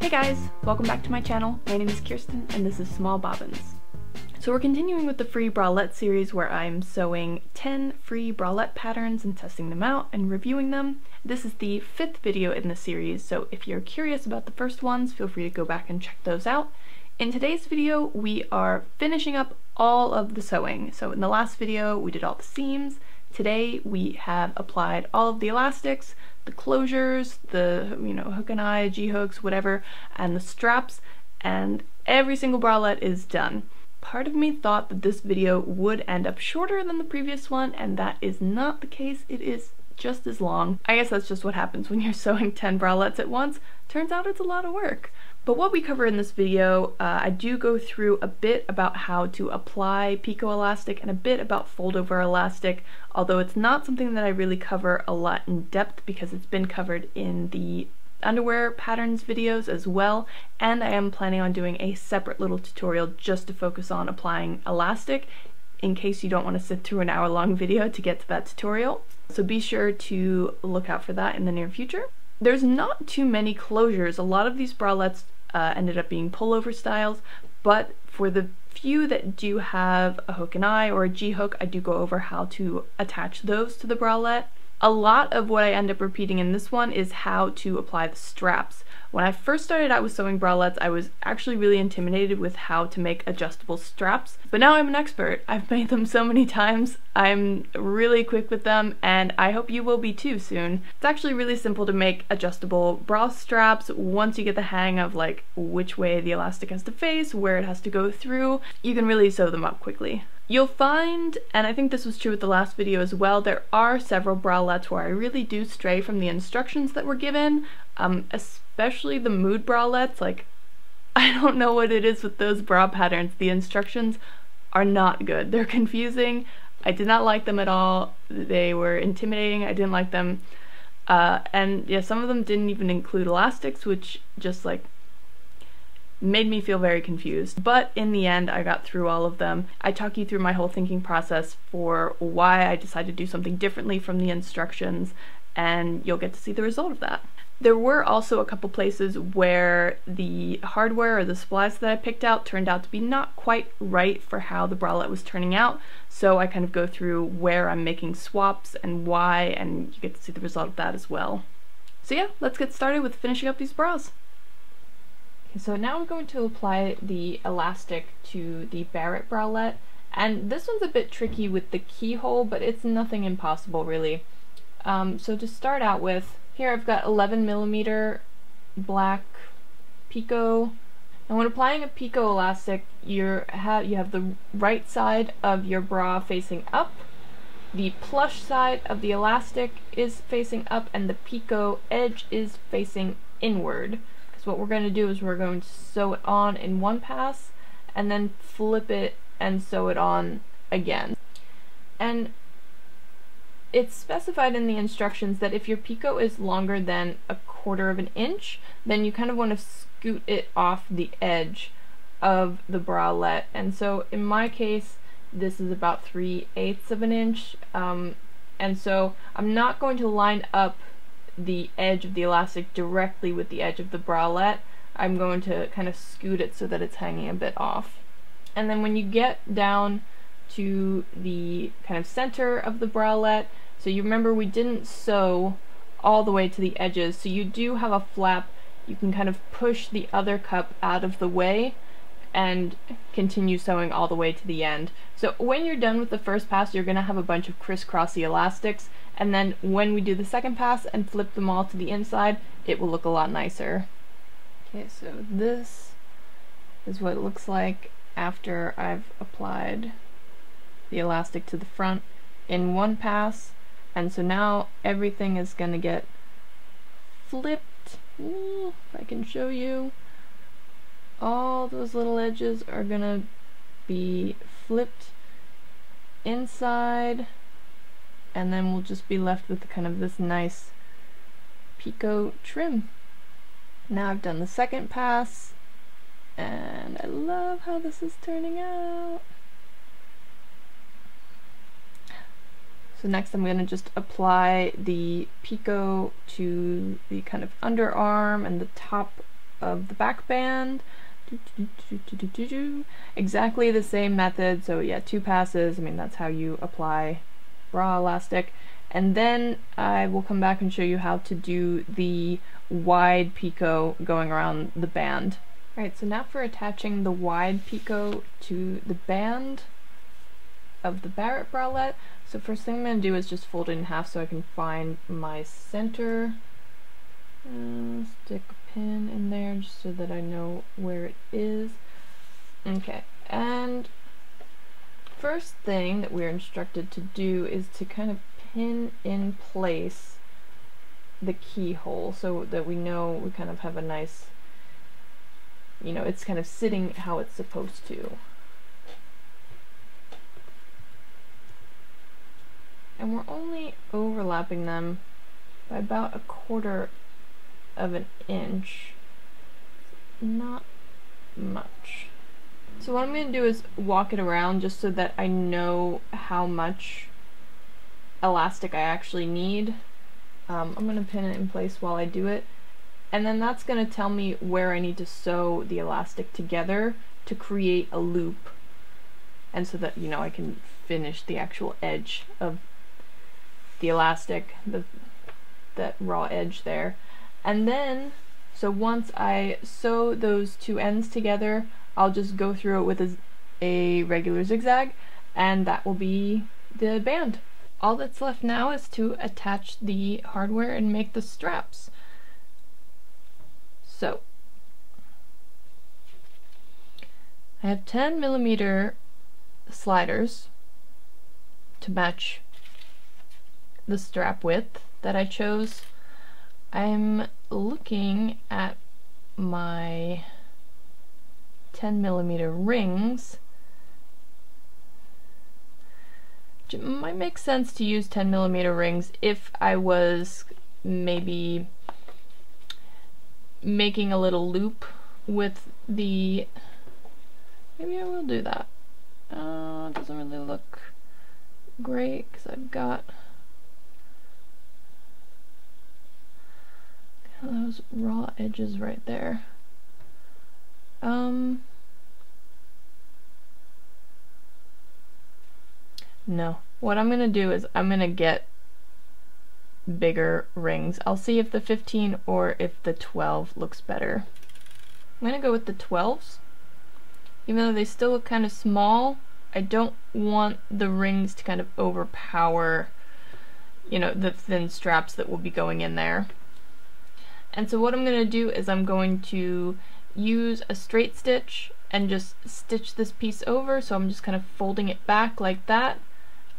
Hey guys, welcome back to my channel. My name is Kirsten and this is Small Bobbins. So we're continuing with the free bralette series where I'm sewing 10 free bralette patterns and testing them out and reviewing them. This is the 5th video in the series, so if you're curious about the first ones, feel free to go back and check those out. In today's video, we are finishing up all of the sewing. So in the last video, we did all the seams. Today, we have applied all of the elastics, the closures, the hook and eye, G-hooks, whatever, and the straps, and every single bralette is done. Part of me thought that this video would end up shorter than the previous one, and that is not the case. It is just as long. I guess that's just what happens when you're sewing 10 bralettes at once. Turns out it's a lot of work. But what we cover in this video, I do go through a bit about how to apply picot elastic and a bit about fold-over elastic, although it's not something that I really cover a lot in depth because it's been covered in the underwear patterns videos as well, and I am planning on doing a separate little tutorial just to focus on applying elastic in case you don't want to sit through an hour-long video to get to that tutorial. So be sure to look out for that in the near future. There's not too many closures. A lot of these bralettes ended up being pullover styles, but for the few that do have a hook and eye or a G-hook, I do go over how to attach those to the bralette. A lot of what I end up repeating in this one is how to apply the straps. When I first started out with sewing bralettes, I was actually really intimidated with how to make adjustable straps, but now I'm an expert. I've made them so many times, I'm really quick with them, and I hope you will be too soon. It's actually really simple to make adjustable bra straps once you get the hang of like which way the elastic has to face, where it has to go through. You can really sew them up quickly. You'll find, and I think this was true with the last video as well, there are several bralettes where I really do stray from the instructions that were given, especially the mood bralettes. Like, I don't know what it is with those bra patterns. The instructions are not good. They're confusing. I did not like them at all. They were intimidating. I didn't like them. And yeah, some of them didn't even include elastics, which just like made me feel very confused. But in the end, I got through all of them. I talk you through my whole thinking process for why I decided to do something differently from the instructions, and you'll get to see the result of that. There were also a couple places where the hardware or the supplies that I picked out turned out to be not quite right for how the bralette was turning out, so I kind of go through where I'm making swaps and why, and you get to see the result of that as well. So yeah, let's get started with finishing up these bras. So now we're going to apply the elastic to the Barrett bralette, and this one's a bit tricky with the keyhole, but it's nothing impossible really. So to start out with, here I've got 11mm black picot, and when applying a picot elastic, you have the right side of your bra facing up, the plush side of the elastic is facing up, and the picot edge is facing inward. What we're going to do is we're going to sew it on in one pass and then flip it and sew it on again. And it's specified in the instructions that if your picot is longer than 1/4 of an inch, then you kind of want to scoot it off the edge of the bralette. And so in my case, this is about 3/8 of an inch. And so I'm not going to line up the edge of the elastic directly with the edge of the bralette. I'm going to kind of scoot it so that it's hanging a bit off. And then when you get down to the kind of center of the bralette, so you remember we didn't sew all the way to the edges, so you do have a flap. You can kind of push the other cup out of the way and continue sewing all the way to the end. So when you're done with the first pass, you're going to have a bunch of crisscrossy elastics, and then when we do the second pass and flip them all to the inside, it will look a lot nicer. Okay, so this is what it looks like after I've applied the elastic to the front in one pass, and so now everything is going to get flipped. Ooh, if I can show you, all those little edges are going to be flipped inside, and then we'll just be left with kind of this nice picot trim. Now I've done the second pass, and I love how this is turning out. So next I'm going to just apply the picot to the kind of underarm and the top of the back band. Exactly the same method, so yeah, 2 passes. I mean, that's how you apply bra elastic. And then I will come back and show you how to do the wide picot going around the band. Alright, so now for attaching the wide picot to the band of the Barrett bralette. So first thing I'm going to do is just fold it in half so I can find my center. Stick a pin in there just so that I know where it is. Okay, and first thing that we're instructed to do is to kind of pin in place the keyhole so that we know we kind of have a nice, you know, it's kind of sitting how it's supposed to. And we're only overlapping them by about 1/4 of an inch. Not much. So what I'm going to do is walk it around just so that I know how much elastic I actually need. I'm going to pin it in place while I do it, and then that's going to tell me where I need to sew the elastic together to create a loop, and so that, you know, I can finish the actual edge of the elastic, that raw edge there. And then, so once I sew those 2 ends together, I'll just go through it with a regular zigzag, and that will be the band. All that's left now is to attach the hardware and make the straps. So, I have 10mm sliders to match the strap width that I chose. I'm looking at my 10mm rings. It might make sense to use 10mm rings if I was maybe making a little loop with the... Maybe I will do that. It doesn't really look great because I've got those raw edges right there. No. What I'm gonna do is I'm gonna get bigger rings. I'll see if the 15 or if the 12 looks better. I'm gonna go with the 12s. Even though they still look kind of small, I don't want the rings to kind of overpower, you know, the thin straps that will be going in there. And so what I'm going to do is I'm going to use a straight stitch and just stitch this piece over, so I'm just kind of folding it back like that.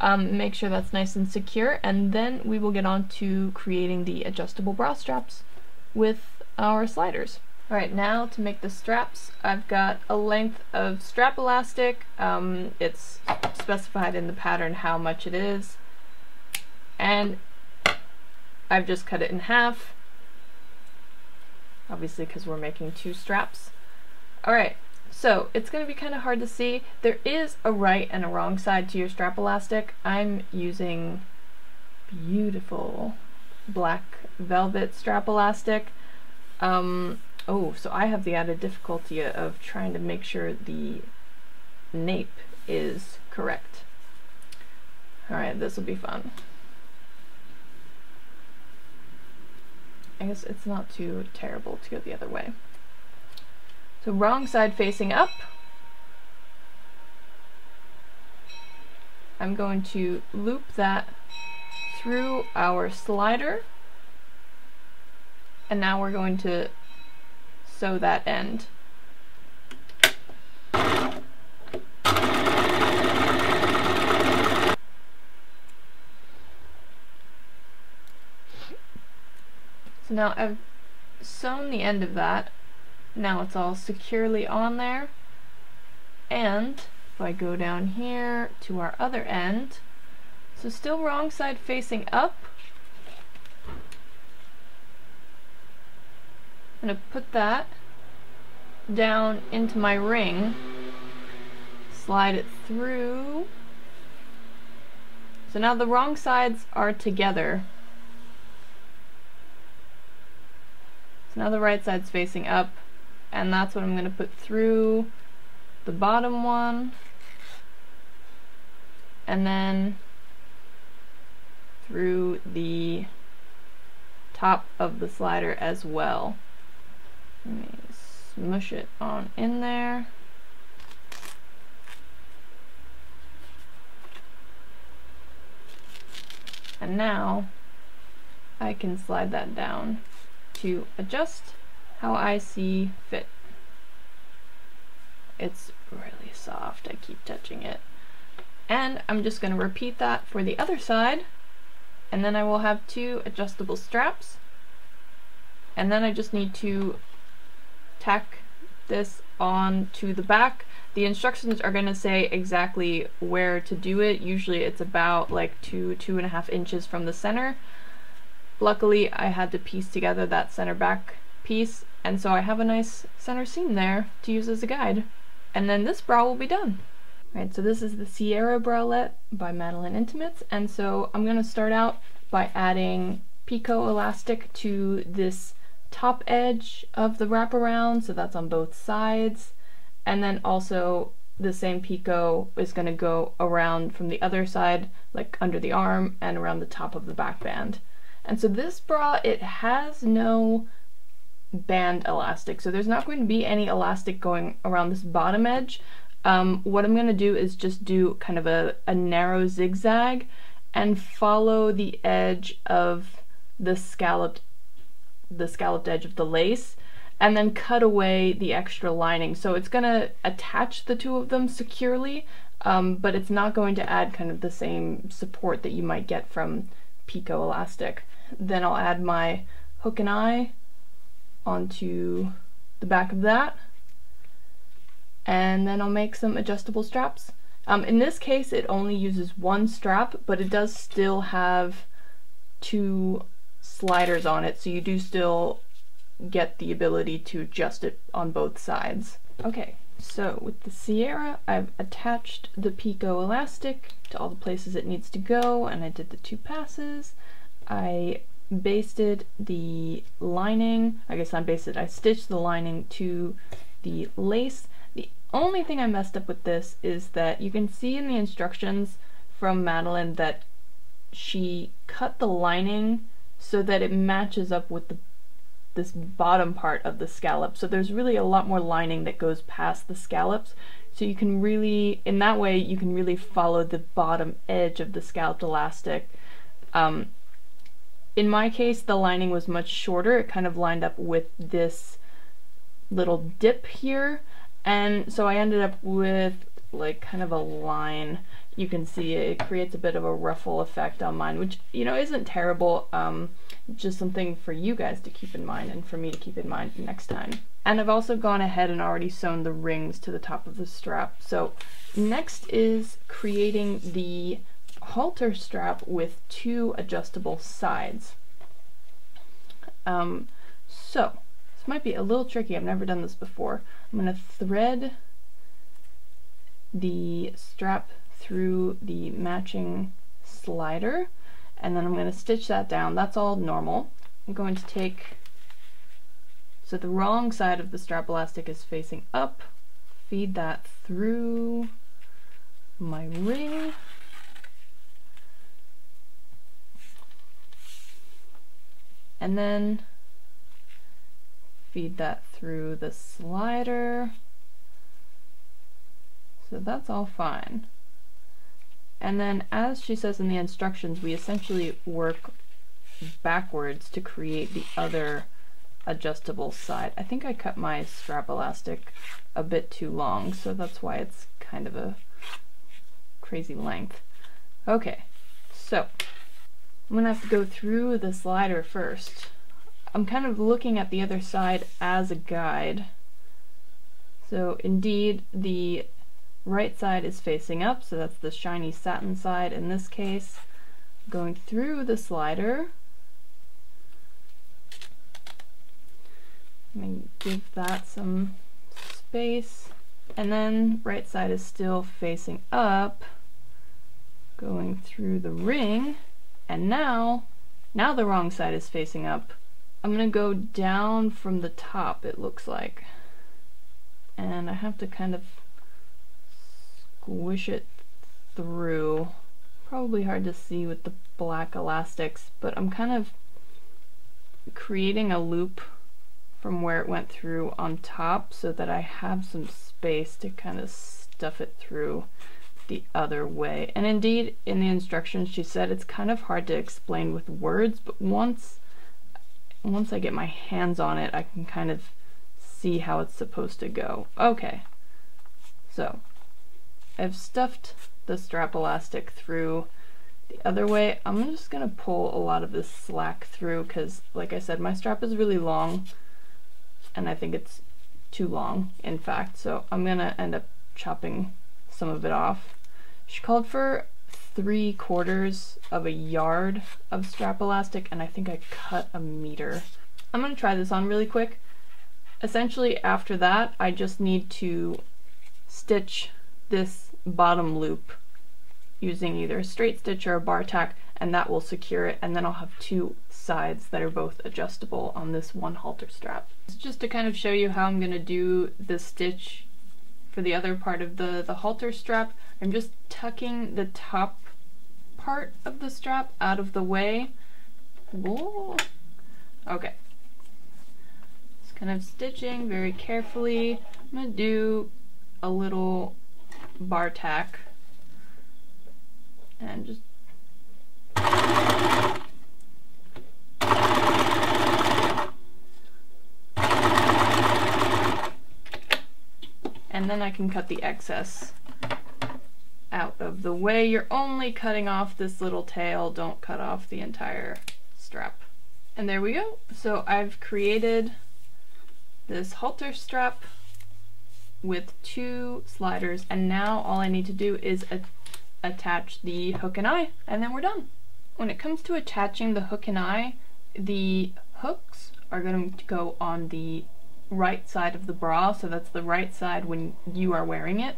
Make sure that's nice and secure, and then we will get on to creating the adjustable bra straps with our sliders. Alright, now to make the straps, I've got a length of strap elastic. It's specified in the pattern how much it is, and I've just cut it in half, obviously because we're making 2 straps. Alright, so it's going to be kind of hard to see. There is a right and a wrong side to your strap elastic. I'm using beautiful black velvet strap elastic. Oh, so I have the added difficulty of trying to make sure the nape is correct. Alright, this will be fun. I guess it's not too terrible to go the other way. So wrong side facing up. I'm going to loop that through our slider, and now we're going to sew that end. So now I've sewn the end of that. Now it's all securely on there, and if I go down here to our other end, so still wrong side facing up, I'm going to put that down into my ring, slide it through. So now the wrong sides are together. So now the right side's facing up, and that's what I'm going to put through the bottom one, and then through the top of the slider as well. Let me smush it on in there. And now I can slide that down to adjust how I see fit. It's really soft, I keep touching it. And I'm just going to repeat that for the other side, and then I will have 2 adjustable straps, and then I just need to tack this on to the back. The instructions are going to say exactly where to do it. Usually it's about like 2.5 inches from the center. Luckily I had to piece together that center back piece, and so I have a nice center seam there to use as a guide. And then this bra will be done. Right, so this is the Sierra bralette by Madeline Intimates, and so I'm going to start out by adding picot elastic to this top edge of the wraparound, so that's on both sides, and then also the same picot is going to go around from the other side, like under the arm and around the top of the back band. And so this bra, it has no band elastic, so there's not going to be any elastic going around this bottom edge. What I'm going to do is just do kind of a narrow zigzag and follow the edge of the scalloped edge of the lace, and then cut away the extra lining. So it's going to attach the two of them securely, but it's not going to add kind of the same support that you might get from picot elastic. Then I'll add my hook and eye onto the back of that, and then I'll make some adjustable straps. In this case it only uses one strap, but it does still have 2 sliders on it, so you do still get the ability to adjust it on both sides. Okay, so with the Sierra I've attached the picot elastic to all the places it needs to go, and I did the 2 passes. I basted the lining, I stitched the lining to the lace. The only thing I messed up with this is that you can see in the instructions from Madeline that she cut the lining so that it matches up with this bottom part of the scallop. So there's really a lot more lining that goes past the scallops. So you can really, in that way, you can really follow the bottom edge of the scalloped elastic. In my case, the lining was much shorter. It kind of lined up with this little dip here, and so I ended up with like kind of a line. You can see it creates a bit of a ruffle effect on mine, which, you know, isn't terrible. Just something for you guys to keep in mind and for me to keep in mind next time. And I've also gone ahead and already sewn the rings to the top of the strap. So next is creating the halter strap with 2 adjustable sides. So this might be a little tricky. I've never done this before. I'm going to thread the strap through the matching slider, and then I'm going to stitch that down. That's all normal. I'm going to take, so the wrong side of the strap elastic is facing up, feed that through my ring, and then feed that through the slider. So that's all fine. And then, as she says in the instructions, we essentially work backwards to create the other adjustable side. I think I cut my strap elastic a bit too long, so that's why it's kind of a crazy length. Okay, so I'm gonna have to go through the slider first. I'm kind of looking at the other side as a guide. So indeed, the right side is facing up, so that's the shiny satin side in this case. Going through the slider, let me give that some space, and then right side is still facing up, going through the ring, and now the wrong side is facing up. I'm gonna go down from the top, it looks like. and I have to kind of squish it through. Probably hard to see with the black elastics, but I'm kind of creating a loop from where it went through on top so that I have some space to kind of stuff it through the other way. And indeed, in the instructions she said it's kind of hard to explain with words, but once I get my hands on it, I can kind of see how it's supposed to go. Okay, so I've stuffed the strap elastic through the other way. I'm just gonna pull a lot of this slack through because, like I said, my strap is really long and I think it's too long, in fact, so I'm gonna end up chopping some of it off. She called for 3/4 of a yard of strap elastic, and I think I cut 1 meter. I'm gonna try this on really quick. Essentially, after that, I just need to stitch this bottom loop using either a straight stitch or a bar tack, and that will secure it, and then I'll have 2 sides that are both adjustable on this one halter strap. Just to kind of show you how I'm gonna do the stitch for the other part of the halter strap, I'm just tucking the top part of the strap out of the way. Whoa. Okay. Just kind of stitching very carefully. I'm gonna do a little bar tack and just and then I can cut the excess out of the way. You're only cutting off this little tail, don't cut off the entire strap. And there we go. So I've created this halter strap with 2 sliders, and now all I need to do is attach the hook and eye, and then we're done. When it comes to attaching the hook and eye, the hooks are going to go on the right side of the bra, so that's the right side when you are wearing it.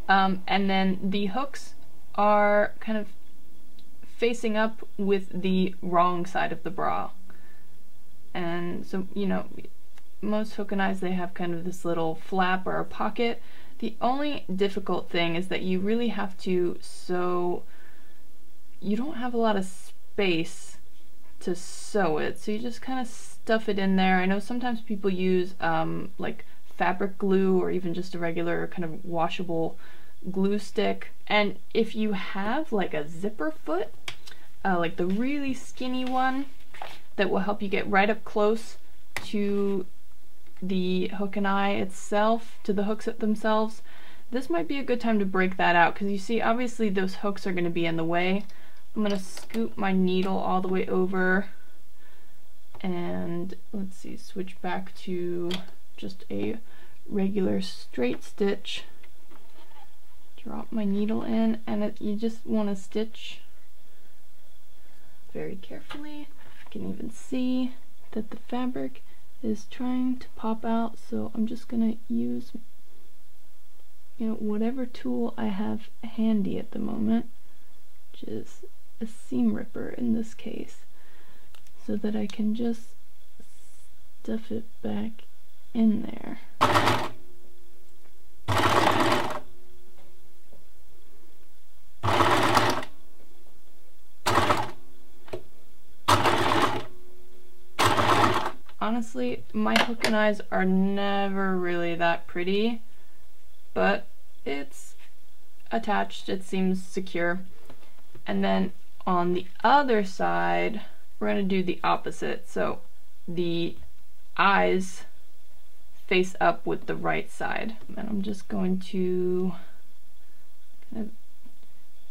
And then the hooks are kind of facing up with the wrong side of the bra. And so, you know, most hook and eyes, they have kind of this little flap or a pocket. The only difficult thing is that you really have to sew, you don't have a lot of space to sew it, so you just kind of stuff it in there. I know sometimes people use like fabric glue or even just a regular kind of washable glue stick, and if you have like a zipper foot, like the really skinny one that will help you get right up close to the hook and eye itself, to the hooks themselves, this might be a good time to break that out, because you see obviously those hooks are going to be in the way. I'm going to scoop my needle all the way over and let's see, switch back to just a regular straight stitch, drop my needle in, and you just want to stitch very carefully. I can even see that the fabric is trying to pop out, so I'm just gonna use, you know, whatever tool I have handy at the moment, which is a seam ripper in this case, so that I can just stuff it back in there. Honestly, my hook and eyes are never really that pretty, but it's attached, it seems secure. And then on the other side, we're going to do the opposite. So the eyes face up with the right side. And I'm just going to kind of,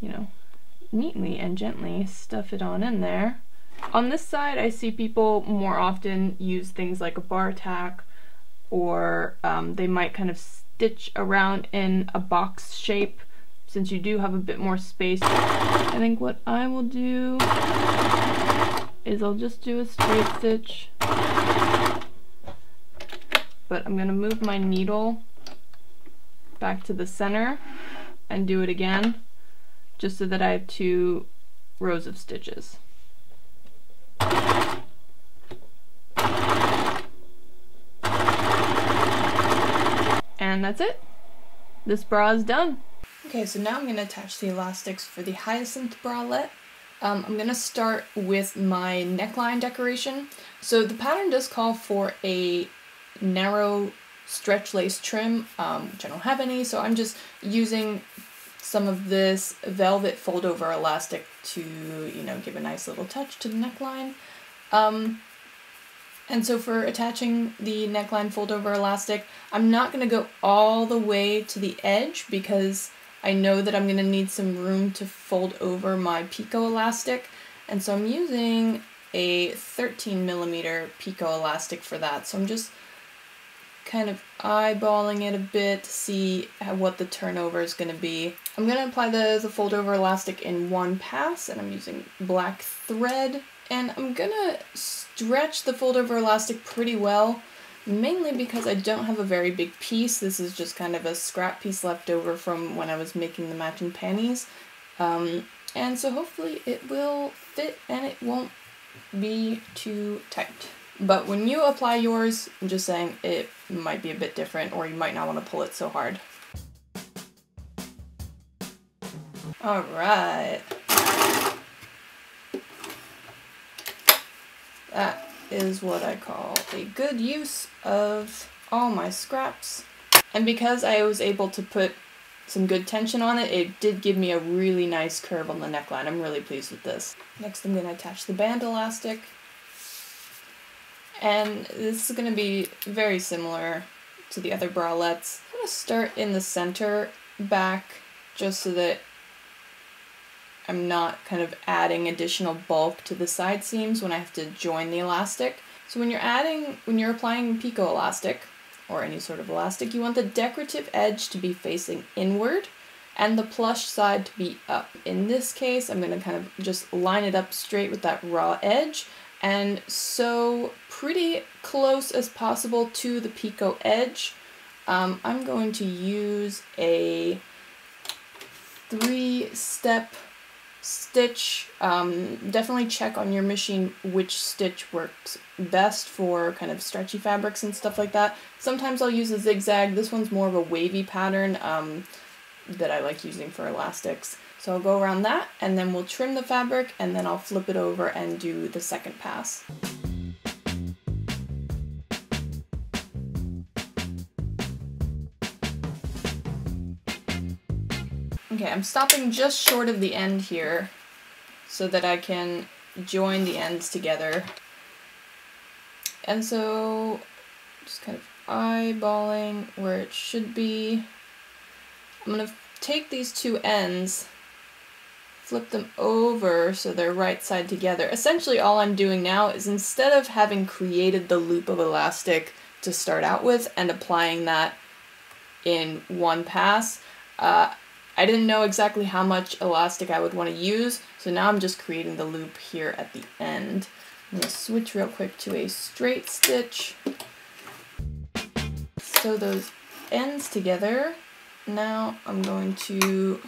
you know, neatly and gently stuff it on in there. On this side, I see people more often use things like a bar tack, or they might kind of stitch around in a box shape, since you do have a bit more space. I think what I will do is I'll just do a straight stitch, but I'm going to move my needle back to the center and do it again, just so that I have 2 rows of stitches. And that's it. This bra is done. Okay, so now I'm going to attach the elastics for the Hyacinth bralette. I'm going to start with my neckline decoration. So the pattern does call for a narrow stretch lace trim, which I don't have any, so I'm just using some of this velvet fold-over elastic to, you know, give a nice little touch to the neckline. And so for attaching the neckline fold-over elastic, I'm not going to go all the way to the edge because I know that I'm going to need some room to fold over my picot elastic, and so I'm using a 13mm picot elastic for that. So I'm just kind of eyeballing it a bit to see what the turnover is going to be. I'm going to apply the fold-over elastic in one pass, and I'm using black thread, and I'm going to stretch the fold-over elastic pretty well, mainly because I don't have a very big piece. This is just kind of a scrap piece left over from when I was making the matching panties. And so hopefully it will fit and it won't be too tight. But when you apply yours, I'm just saying it might be a bit different, or you might not want to pull it so hard. Alright. That is what I call a good use of all my scraps. And because I was able to put some good tension on it, it did give me a really nice curve on the neckline. I'm really pleased with this. Next I'm going to attach the band elastic. And this is going to be very similar to the other bralettes. I'm going to start in the center back just so that I'm not kind of adding additional bulk to the side seams when I have to join the elastic. So when you're applying picot elastic, or any sort of elastic, you want the decorative edge to be facing inward and the plush side to be up. In this case, I'm going to kind of just line it up straight with that raw edge and sew pretty close as possible to the picot edge. I'm going to use a 3-step stitch. Definitely check on your machine which stitch works best for kind of stretchy fabrics and stuff like that. Sometimes I'll use a zigzag. This one's more of a wavy pattern that I like using for elastics. So I'll go around that, and then we'll trim the fabric, and then I'll flip it over and do the second pass. Okay, I'm stopping just short of the end here so that I can join the ends together. And so just kind of eyeballing where it should be. I'm going to take these two ends, flip them over so they're right side together. Essentially all I'm doing now is, instead of having created the loop of elastic to start out with and applying that in one pass, I didn't know exactly how much elastic I would want to use, so now I'm just creating the loop here at the end. I'm going to switch real quick to a straight stitch. Sew those ends together. Now I'm going to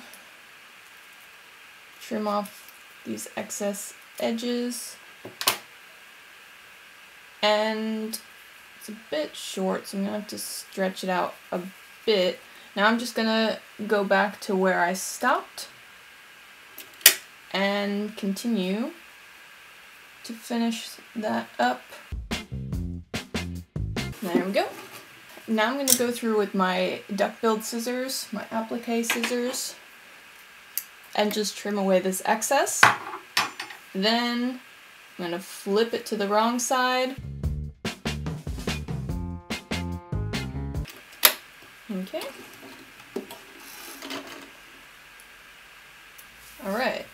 trim off these excess edges. And it's a bit short, so I'm going to have to stretch it out a bit. Now I'm just going to go back to where I stopped and continue to finish that up. There we go. Now I'm going to go through with my duck-billed scissors, my applique scissors, and just trim away this excess. Then I'm going to flip it to the wrong side. Okay. Alright,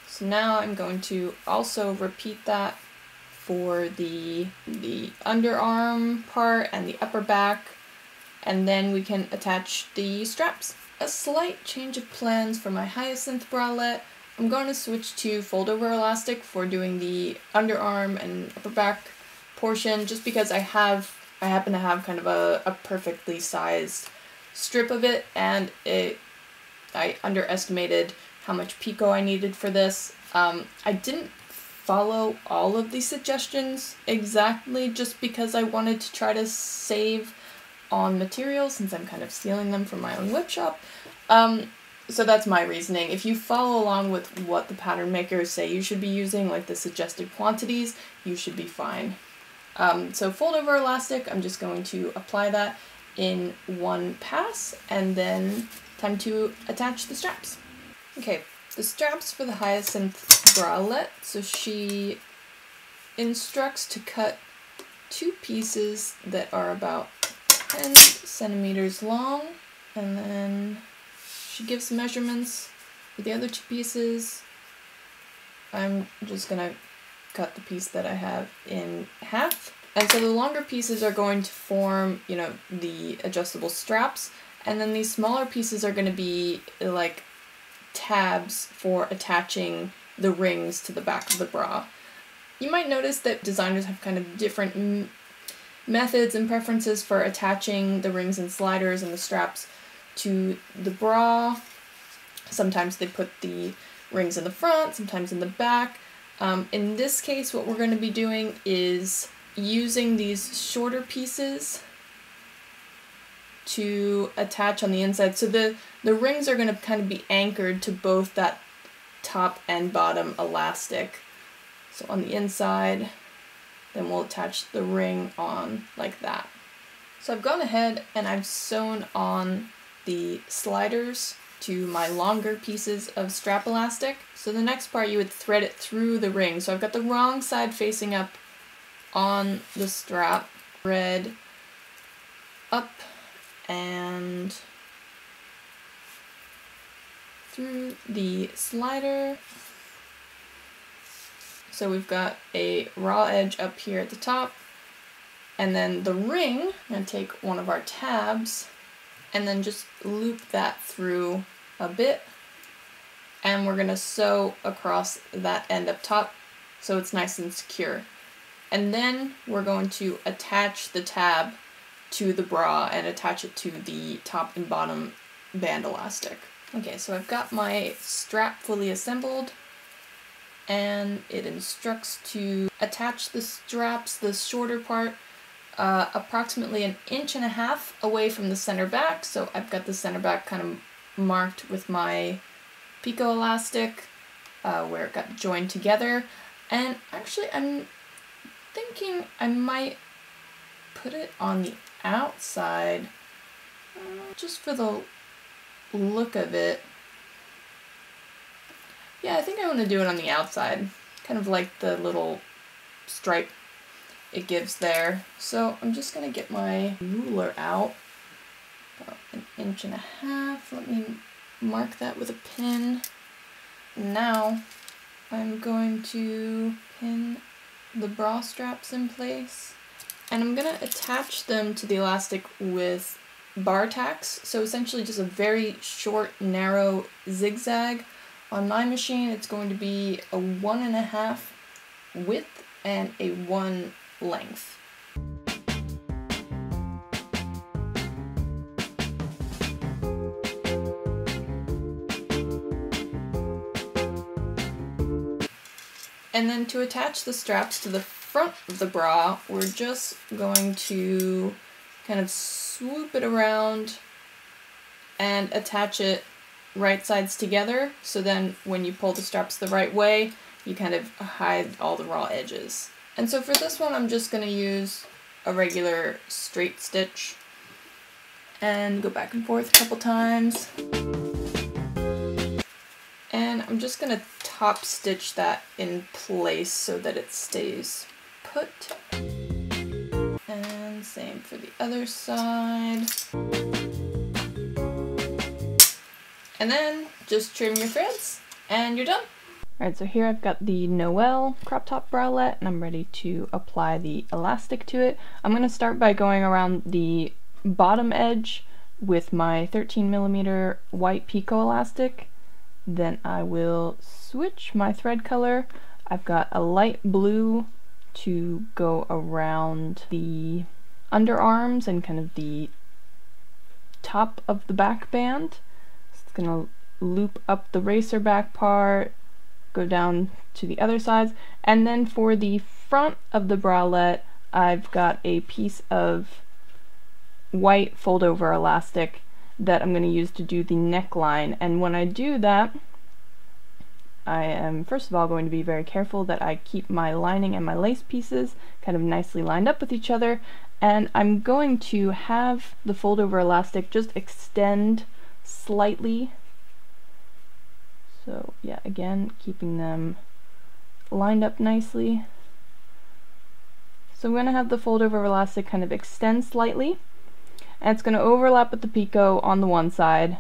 so now I'm going to also repeat that for the underarm part and the upper back, and then we can attach the straps. A slight change of plans for my Hyacinth bralette. I'm going to switch to fold-over elastic for doing the underarm and upper back portion, just because I happen to have kind of a perfectly sized strip of it, and I underestimated how much picot I needed for this. I didn't follow all of the suggestions exactly, just because I wanted to try to save on materials since I'm kind of stealing them from my own whip shop. So that's my reasoning. If you follow along with what the pattern makers say you should be using, like the suggested quantities, you should be fine. So fold over elastic, I'm just going to apply that in one pass, and then time to attach the straps. Okay, the straps for the Hyacinth bralette. So she instructs to cut 2 pieces that are about 10 centimeters long, and then she gives measurements for the other 2 pieces. I'm just gonna cut the piece that I have in half. And so the longer pieces are going to form, you know, the adjustable straps, and then these smaller pieces are going to be like tabs for attaching the rings to the back of the bra. You might notice that designers have kind of different methods and preferences for attaching the rings and sliders and the straps to the bra. Sometimes they put the rings in the front, sometimes in the back. In this case, what we're going to be doing is using these shorter pieces to attach on the inside. So the rings are going to kind of be anchored to both that top and bottom elastic. So on the inside, then we'll attach the ring on like that. So I've gone ahead and I've sewn on the sliders to my longer pieces of strap elastic. So the next part you would thread it through the ring. So I've got the wrong side facing up on the strap, thread up and through the slider. So we've got a raw edge up here at the top, and then the ring, I'm going to take one of our tabs and then just loop that through a bit, and we're going to sew across that end up top so it's nice and secure. And then we're going to attach the tab to the bra and attach it to the top and bottom band elastic. Okay, so I've got my strap fully assembled, and it instructs to attach the straps, the shorter part, approximately 1.5 inches away from the center back. So I've got the center back kind of marked with my picot elastic where it got joined together. And actually I'm thinking I might put it on the outside just for the look of it. Yeah, I think I want to do it on the outside, kind of like the little stripe it gives there. So I'm just going to get my ruler out, about 1.5 inches. Let me mark that with a pin. Now I'm going to pin the bra straps in place, and I'm going to attach them to the elastic with bar tacks. So essentially just a very short, narrow zigzag. On my machine, it's going to be a 1.5 width and a 1 length. And then to attach the straps to the front of the bra, we're just going to kind of swoop it around and attach it right sides together, so then when you pull the straps the right way, you kind of hide all the raw edges. And so for this one, I'm just going to use a regular straight stitch and go back and forth a couple times. And I'm just going to top stitch that in place so that it stays put. And same for the other side. And then just trim your threads and you're done. Alright, so here I've got the Noelle crop top bralette and I'm ready to apply the elastic to it. I'm going to start by going around the bottom edge with my 13mm white picot elastic. Then I will switch my thread color. I've got a light blue to go around the underarms and kind of the top of the back band. Gonna loop up the racer back part, go down to the other sides, and then for the front of the bralette I've got a piece of white fold-over elastic that I'm going to use to do the neckline. And when I do that, I am first of all going to be very careful that I keep my lining and my lace pieces kind of nicely lined up with each other, and I'm going to have the fold-over elastic just extend slightly. So yeah, again, keeping them lined up nicely. So I'm going to have the fold-over elastic kind of extend slightly, and it's going to overlap with the picot on the one side,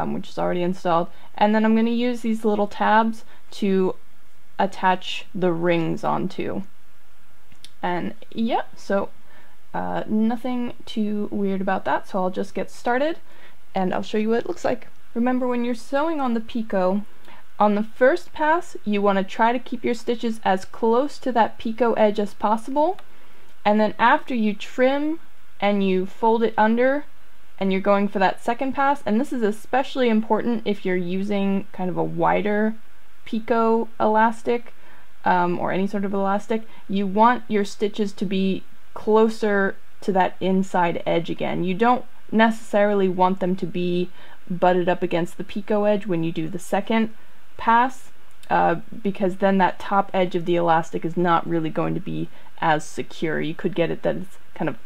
which is already installed, and then I'm going to use these little tabs to attach the rings onto. And yeah, so nothing too weird about that, so I'll just get started and I'll show you what it looks like. Remember, when you're sewing on the picot, on the first pass you want to try to keep your stitches as close to that picot edge as possible, and then after you trim and you fold it under and you're going for that second pass, and this is especially important if you're using kind of a wider picot elastic or any sort of elastic, you want your stitches to be closer to that inside edge again. You don't necessarily want them to be butted up against the picot edge when you do the second pass, because then that top edge of the elastic is not really going to be as secure. You could get it that it's kind of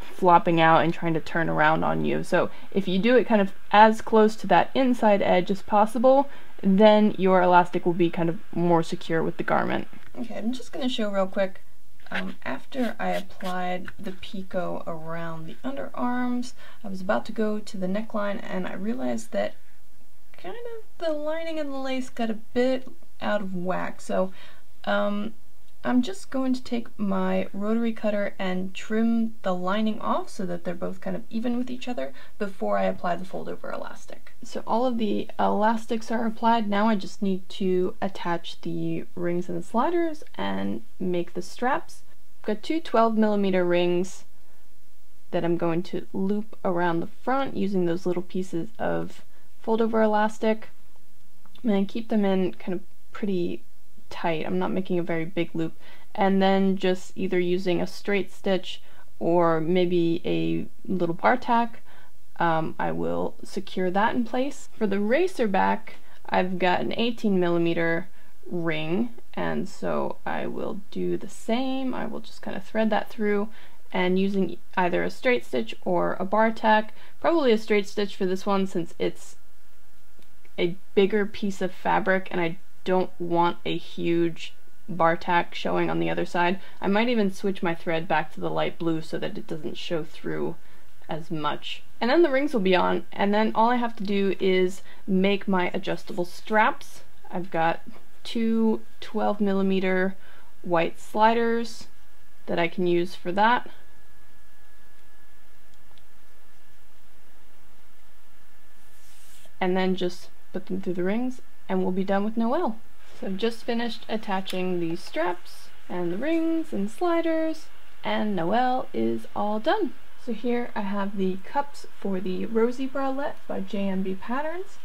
flopping out and trying to turn around on you. So if you do it kind of as close to that inside edge as possible, then your elastic will be kind of more secure with the garment. Okay, I'm just going to show real quick. After I applied the picot around the underarms, I was about to go to the neckline and I realized that kind of the lining and the lace got a bit out of whack. So I'm just going to take my rotary cutter and trim the lining off so that they're both kind of even with each other before I apply the fold-over elastic. So all of the elastics are applied. Now I just need to attach the rings and the sliders and make the straps. I've got two 12mm rings that I'm going to loop around the front using those little pieces of fold-over elastic, and then keep them in kind of pretty tight. I'm not making a very big loop, and then just either using a straight stitch or maybe a little bar tack, I will secure that in place. For the racer back, I've got an 18mm ring, and so I will do the same. I will just kind of thread that through, and using either a straight stitch or a bar tack, probably a straight stitch for this one since it's a bigger piece of fabric and I don't want a huge bar tack showing on the other side. I might even switch my thread back to the light blue so that it doesn't show through as much. And then the rings will be on, and then all I have to do is make my adjustable straps. I've got two 12mm white sliders that I can use for that. And then just put them through the rings and we'll be done with Noelle. So I've just finished attaching these straps and the rings and sliders, and Noelle is all done. So here I have the cups for the Rosie bralette by JMB Patterns.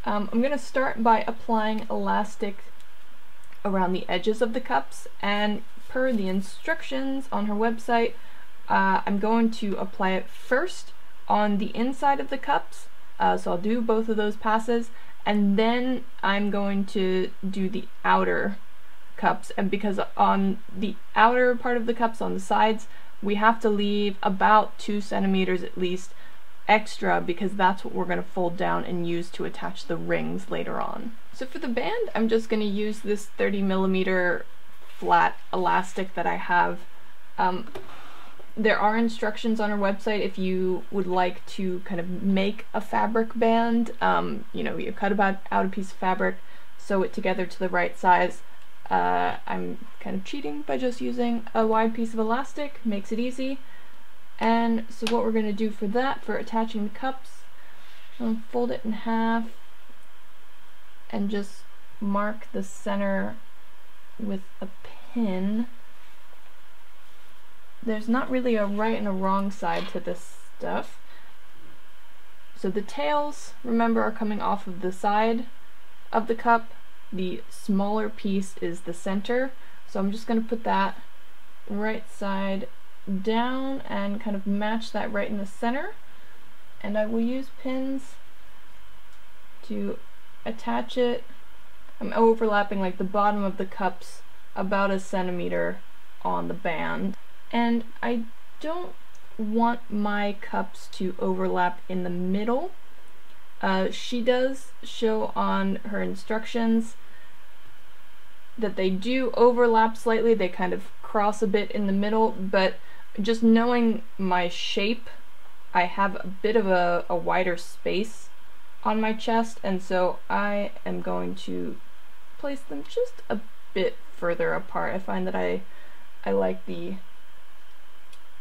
I'm going to start by applying elastic around the edges of the cups, and per the instructions on her website, I'm going to apply it first on the inside of the cups. So I'll do both of those passes, and then I'm going to do the outer cups. And because on the outer part of the cups on the sides, we have to leave about 2 centimeters at least extra, because that's what we're going to fold down and use to attach the rings later on. So for the band, I'm just going to use this 30mm flat elastic that I have. There are instructions on our website if you would like to kind of make a fabric band. You know, you cut out a piece of fabric, sew it together to the right size. I'm kind of cheating by just using a wide piece of elastic, makes it easy. And so what we're going to do for that, for attaching the cups, I'll fold it in half and just mark the center with a pin. There's not really a right and a wrong side to this stuff. So the tails, remember, are coming off of the side of the cup. The smaller piece is the center. So I'm just going to put that right side down and kind of match that right in the center, and I will use pins to attach it. I'm overlapping like the bottom of the cups about a centimeter on the band, and I don't want my cups to overlap in the middle. She does show on her instructions that they do overlap slightly, they kind of cross a bit in the middle, but just knowing my shape, I have a bit of a wider space on my chest, and so I am going to place them just a bit further apart. I find that I like the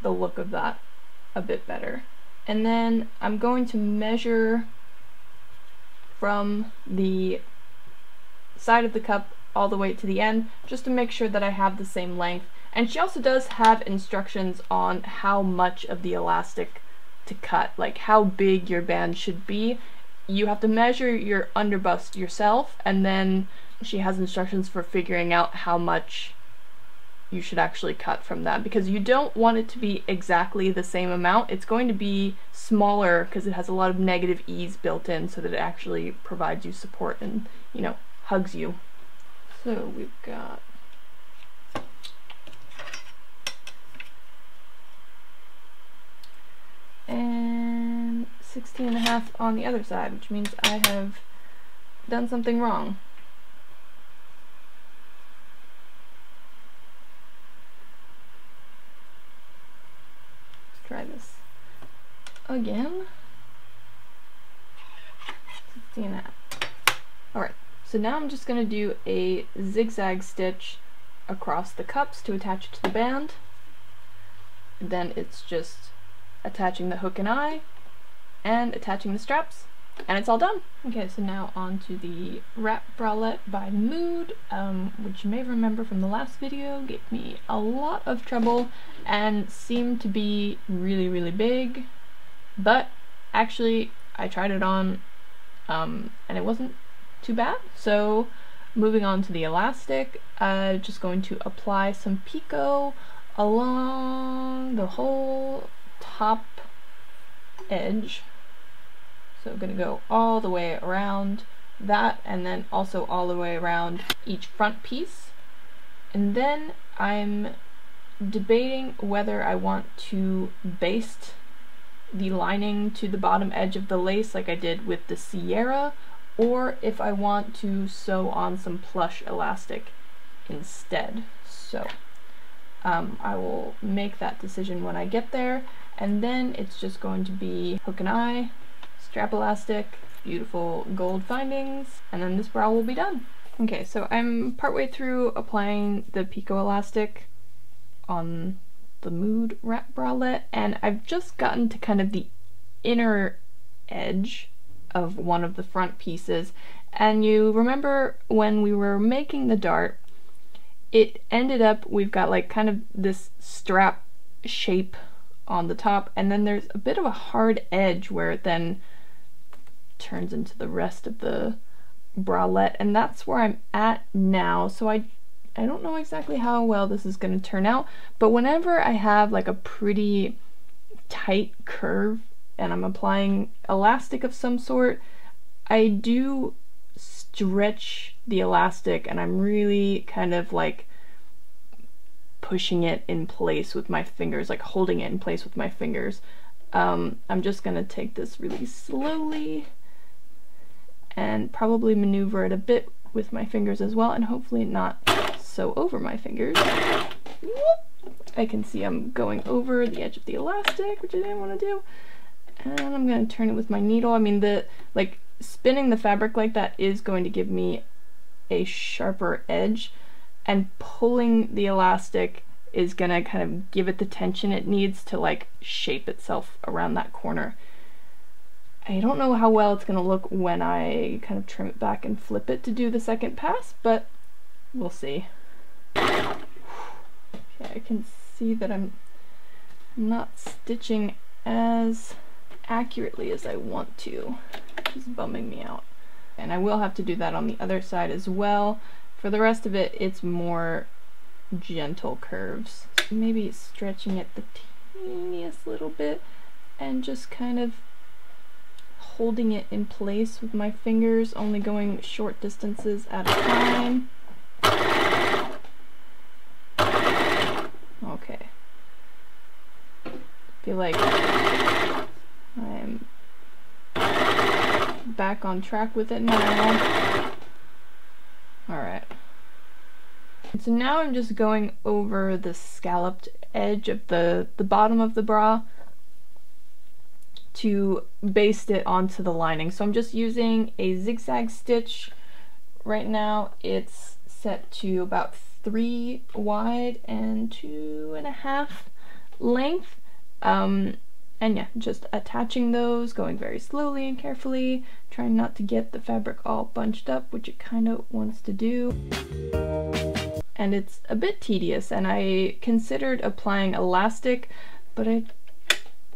look of that a bit better. And then I'm going to measure from the side of the cup all the way to the end, just to make sure that I have the same length. And she also does have instructions on how much of the elastic to cut, like how big your band should be. You have to measure your underbust yourself, and then she has instructions for figuring out how much you should actually cut from that, because you don't want it to be exactly the same amount. It's going to be smaller because it has a lot of negative ease built in, so that it actually provides you support and, you know, hugs you. So we've got and 16.5 on the other side, which means I have done something wrong. Let's try this again. 16.5. Alright, so now I'm just going to do a zigzag stitch across the cups to attach it to the band. Then it's just attaching the hook and eye and attaching the straps, and it's all done. Okay, so now on to the wrap bralette by Mood, which you may remember from the last video gave me a lot of trouble and seemed to be really big, but actually I tried it on and it wasn't too bad. So moving on to the elastic, just going to apply some picot along the whole top edge. So I'm going to go all the way around that, and then also all the way around each front piece. And then I'm debating whether I want to baste the lining to the bottom edge of the lace like I did with the Sierra, or if I want to sew on some plush elastic instead. So I will make that decision when I get there, and then it's just going to be hook and eye, strap elastic, beautiful gold findings, and then this bra will be done. Okay, so I'm partway through applying the picot elastic on the Mood wrap bralette, and I've just gotten to kind of the inner edge of one of the front pieces. And you remember when we were making the dart, it ended up, we've got like kind of this strap shape on the top, and then there's a bit of a hard edge where it then turns into the rest of the bralette, and that's where I'm at now. So I don't know exactly how well this is going to turn out, but whenever I have like a pretty tight curve and I'm applying elastic of some sort, I do stretch the elastic, and I'm really kind of like pushing it in place with my fingers, like holding it in place with my fingers. I'm just gonna take this really slowly and probably maneuver it a bit with my fingers as well, and hopefully not sew over my fingers. I can see I'm going over the edge of the elastic, which I didn't want to do. And I'm going to turn it with my needle. I mean, like spinning the fabric like that is going to give me a sharper edge, and pulling the elastic is going to kind of give it the tension it needs to like shape itself around that corner. I don't know how well it's going to look when I kind of trim it back and flip it to do the second pass, but we'll see. Okay, I can see that I'm not stitching as accurately as I want to, which is bumming me out. And I will have to do that on the other side as well. For the rest of it, it's more gentle curves. maybe stretching it the teeniest little bit and just kind of holding it in place with my fingers, only going short distances at a time. Okay. Feel like I'm back on track with it now. Alright. So now I'm just going over the scalloped edge of the bottom of the bra to baste it onto the lining. So I'm just using a zigzag stitch. Right now it's set to about 3 wide and 2.5 length. And yeah, just attaching those, going very slowly and carefully, trying not to get the fabric all bunched up, which it kind of wants to do. And it's a bit tedious, and I considered applying elastic, but I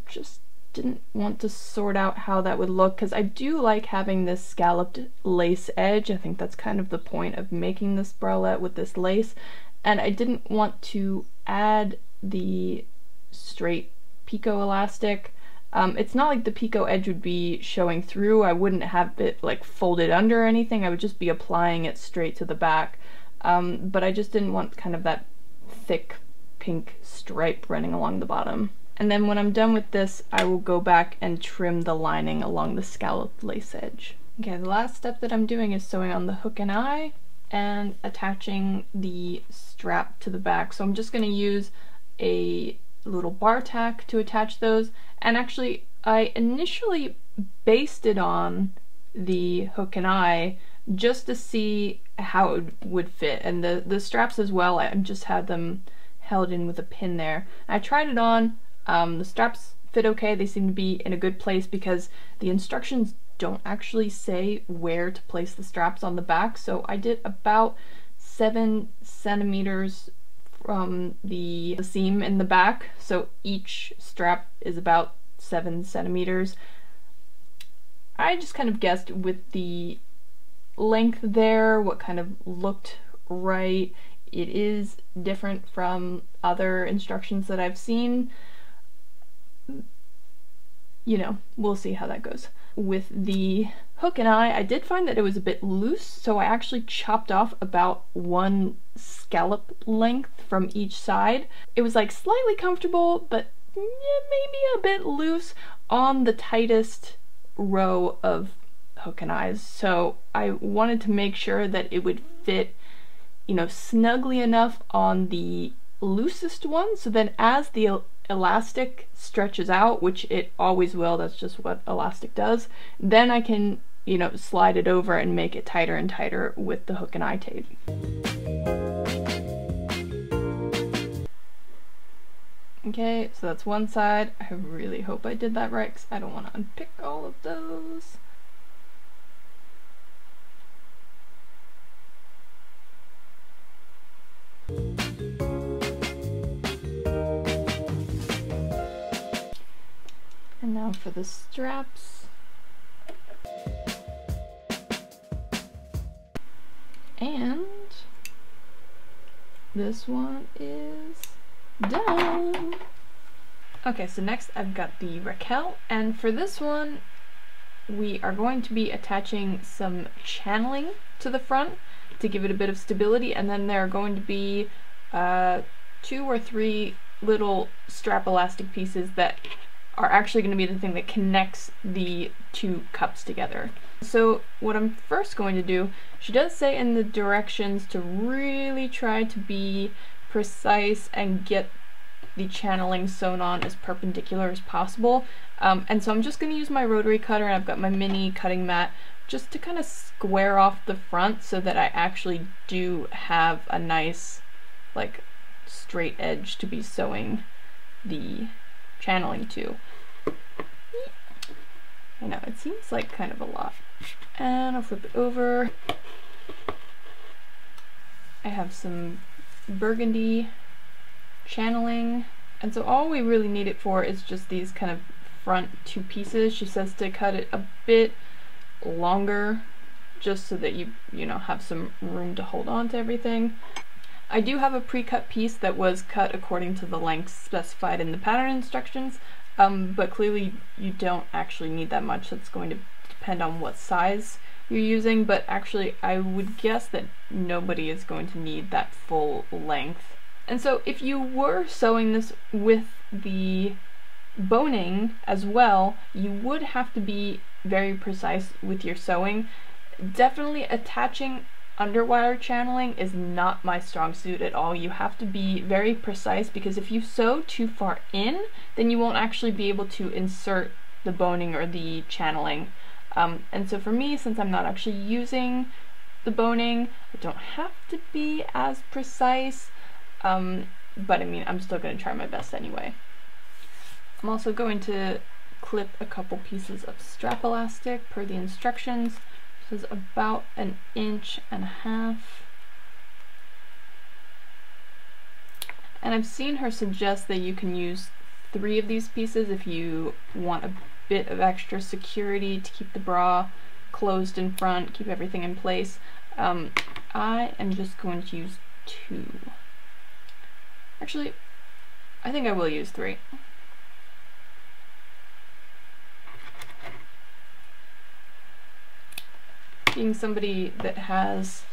just didn't want to sort out how that would look, because I do like having this scalloped lace edge. I think that's kind of the point of making this bralette with this lace, and I didn't want to add the straight picot elastic. It's not like the picot edge would be showing through. I wouldn't have it like folded under or anything. I would just be applying it straight to the back. But I just didn't want kind of that thick pink stripe running along the bottom. And then when I'm done with this, I will go back and trim the lining along the scalloped lace edge. Okay, the last step that I'm doing is sewing on the hook and eye and attaching the strap to the back. So I'm just going to use a little bar tack to attach those. And actually, I initially basted on the hook and eye just to see how it would fit, and the straps as well, I just had them held in with a pin there. I tried it on, the straps fit okay. They seem to be in a good place because the instructions don't actually say where to place the straps on the back, so I did about 7 centimeters from the seam in the back, so each strap is about 7 centimeters. I just kind of guessed with the length there what kind of looked right. It is different from other instructions that I've seen. You know, we'll see how that goes. With the hook and eye, I did find that it was a bit loose, so I actually chopped off about 1 scallop length from each side. It was like slightly comfortable, but yeah, maybe a bit loose on the tightest row of hook and eyes. So I wanted to make sure that it would fit, you know, snugly enough on the loosest one, so then as the elastic stretches out, which it always will, that's just what elastic does, then I can, you know, slide it over and make it tighter and tighter with the hook and eye tape. Okay, so that's one side. I really hope I did that right because I don't want to unpick all of those. And now for the straps. And this one is done. Okay, so next I've got the Raquel, and for this one we are going to be attaching some channeling to the front to give it a bit of stability, and then there are going to be 2 or 3 little strap elastic pieces that are actually going to be the thing that connects the 2 cups together. So what I'm first going to do, she does say in the directions to really try to be precise and get the channeling sewn on as perpendicular as possible. And so I'm just going to use my rotary cutter, and I've got my mini cutting mat just to kind of square off the front so that I actually do have a nice, like, straight edge to be sewing the channeling to. I know, it seems like kind of a lot. And I'll flip it over. I have some burgundy channeling, and so all we really need it for is just these kind of front 2 pieces. She says to cut it a bit longer just so that you know, have some room to hold on to everything. I do have a pre-cut piece that was cut according to the length specified in the pattern instructions, but clearly you don't actually need that much. That's going to depend on what size you're using, but actually I would guess that nobody is going to need that full length. And so if you were sewing this with the boning as well, you would have to be very precise with your sewing. Definitely attaching underwire channeling is not my strong suit at all. You have to be very precise, because if you sew too far in, then you won't actually be able to insert the boning or the channeling. And so for me, since I'm not actually using the boning, I don't have to be as precise, but I mean, I'm still going to try my best anyway. I'm also going to clip a couple pieces of strap elastic per the instructions. This is about 1.5 inches. And I've seen her suggest that you can use 3 of these pieces if you want a bit of extra security to keep the bra closed in front, keep everything in place. I am just going to use 2. Actually, I think I will use 3. Being somebody that has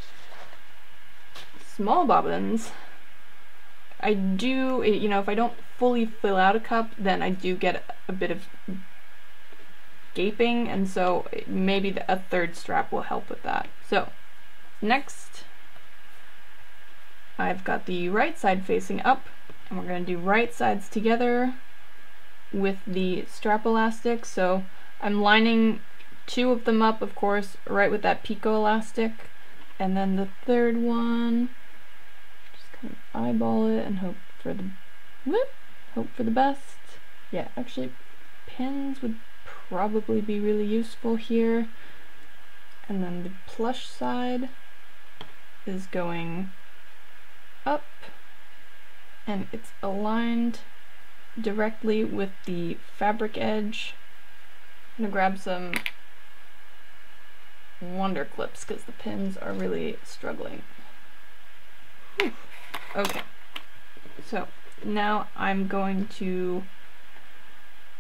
small bobbins, I do, you know, if I don't fully fill out a cup, then I do get a bit of gaping, and so maybe a 3rd strap will help with that. So next, I've got the right side facing up, and we're going to do right sides together with the strap elastic. So I'm lining 2 of them up, of course, right with that picot elastic, and then the 3rd one, just kind of eyeball it and hope for the best. Yeah, actually pins would probably be really useful here. And then the plush side is going up, and it's aligned directly with the fabric edge. I'm gonna grab some wonder clips because the pins are really struggling. Whew. Okay, so now I'm going to,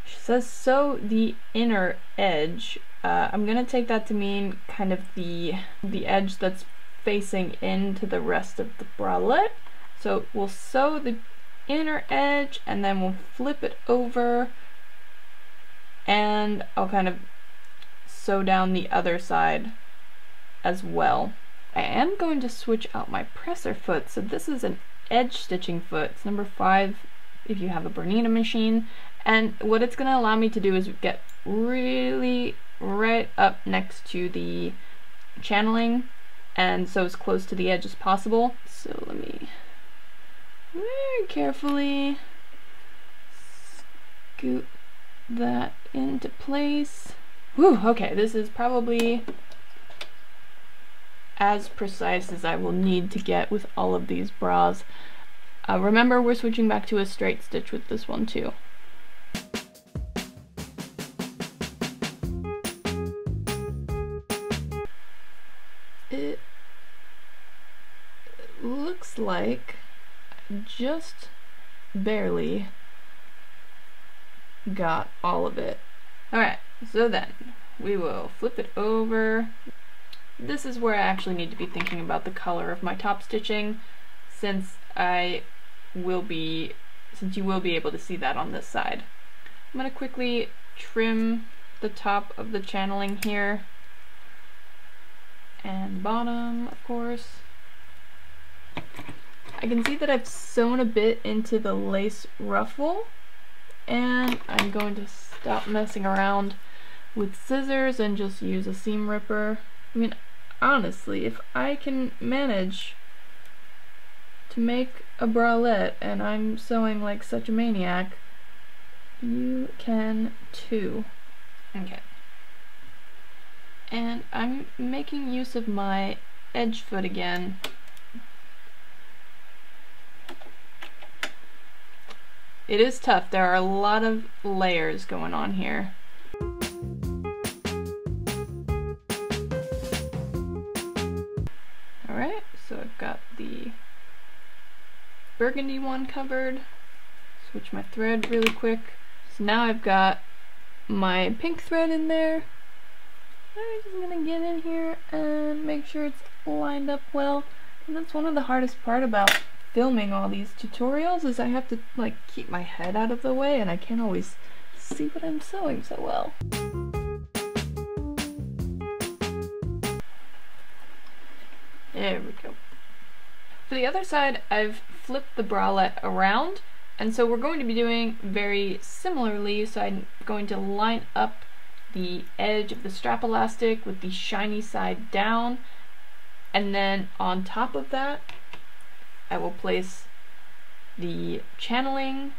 she says sew the inner edge. I'm gonna take that to mean kind of the edge that's facing into the rest of the bralette. So we'll sew the inner edge and then we'll flip it over, and I'll kind of sew down the other side as well. I am going to switch out my presser foot. So this is an edge stitching foot. It's number 5 if you have a Bernina machine, and what it's going to allow me to do is get really right up next to the channeling, and so as close to the edge as possible. So let me very carefully scoot that into place. Whew, okay, this is probably as precise as I will need to get with all of these bras. Remember, we're switching back to a straight stitch with this one too. It looks like I just barely got all of it. Alright, so then we will flip it over. This is where I actually need to be thinking about the color of my top stitching, since you will be able to see that on this side. I'm going to quickly trim the top of the channeling here, and the bottom, of course. I can see that I've sewn a bit into the lace ruffle, and I'm going to stop messing around with scissors and just use a seam ripper. I mean, honestly, if I can manage to make a bralette and I'm sewing like such a maniac, you can too. Okay. And I'm making use of my edge foot again. It is tough. There are a lot of layers going on here. Alright, so I've got the burgundy one covered. Switch my thread really quick. So now I've got my pink thread in there. I'm just gonna get in here and make sure it's lined up well. And that's one of the hardest part about filming all these tutorials, is I have to like keep my head out of the way and I can't always see what I'm sewing so well. There we go. For the other side, I've flipped the bralette around, and so we're going to be doing very similarly. So I'm going to line up the edge of the strap elastic with the shiny side down, and then on top of that I will place the channeling,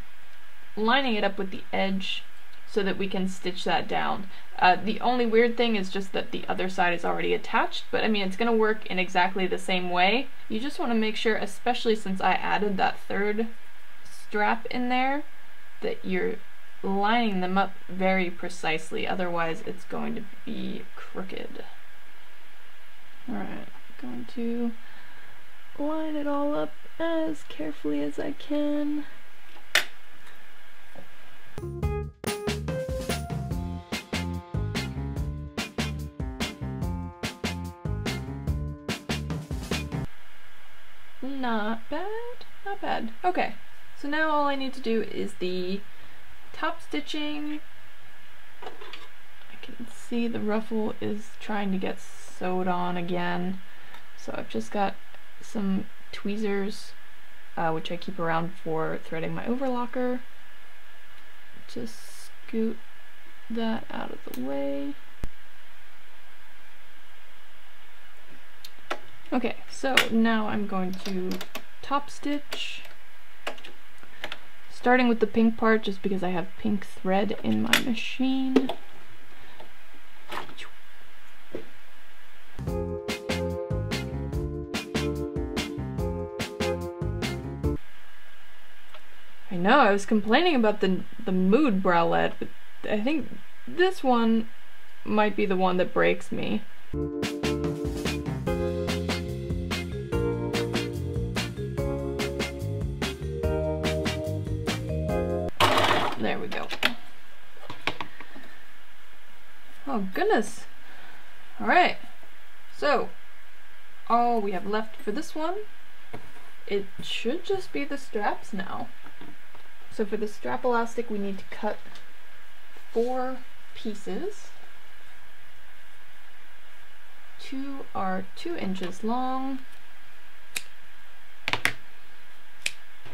lining it up with the edge so that we can stitch that down. The only weird thing is just that the other side is already attached, but I mean it's gonna work in exactly the same way. You just want to make sure, especially since I added that third strap in there, that you're lining them up very precisely, otherwise it's going to be crooked. Alright, I'm going to line it all up as carefully as I can. Not bad, not bad. Okay, so now all I need to do is the top stitching. I can see the ruffle is trying to get sewed on again, so I've just got some tweezers, which I keep around for threading my overlocker. Just scoot that out of the way. Okay, so now I'm going to top stitch, starting with the pink part just because I have pink thread in my machine. I know, I was complaining about the mood bralette, but I think this one might be the one that breaks me. There we go. Oh goodness. Alright, so all we have left for this one, it should just be the straps now. So for the strap elastic we need to cut 4 pieces. 2 are 2 inches long,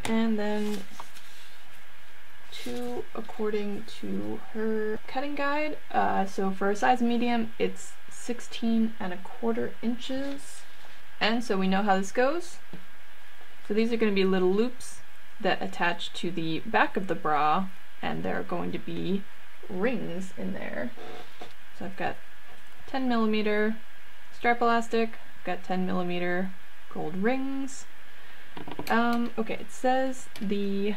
and then 2 according to her cutting guide. So for a size medium it's 16¼ inches, and so we know how this goes. So these are going to be little loops that attach to the back of the bra, and there are going to be rings in there. So I've got 10mm strap elastic, I've got 10mm gold rings. Okay, it says the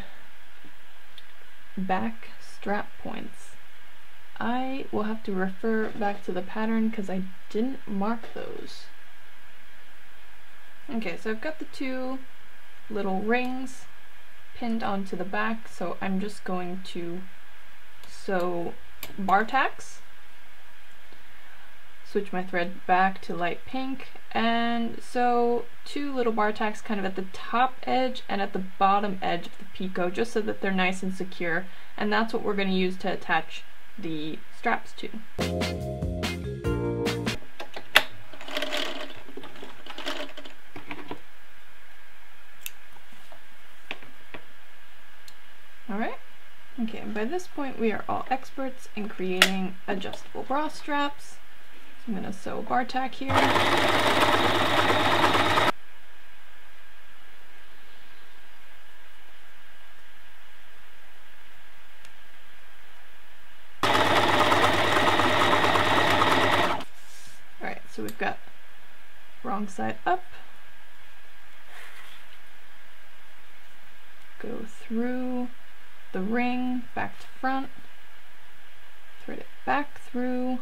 back strap points. I will have to refer back to the pattern because I didn't mark those. Okay, so I've got the 2 little rings pinned onto the back, so I'm just going to sew bar tacks, switch my thread back to light pink, and sew 2 little bar tacks kind of at the top edge and at the bottom edge of the picot, just so that they're nice and secure, and that's what we're going to use to attach the straps to. Alright, okay, and by this point we are all experts in creating adjustable bra straps. So I'm going to sew a bar tack here. Alright, so we've got wrong side up, go through the ring, back to front, thread it back through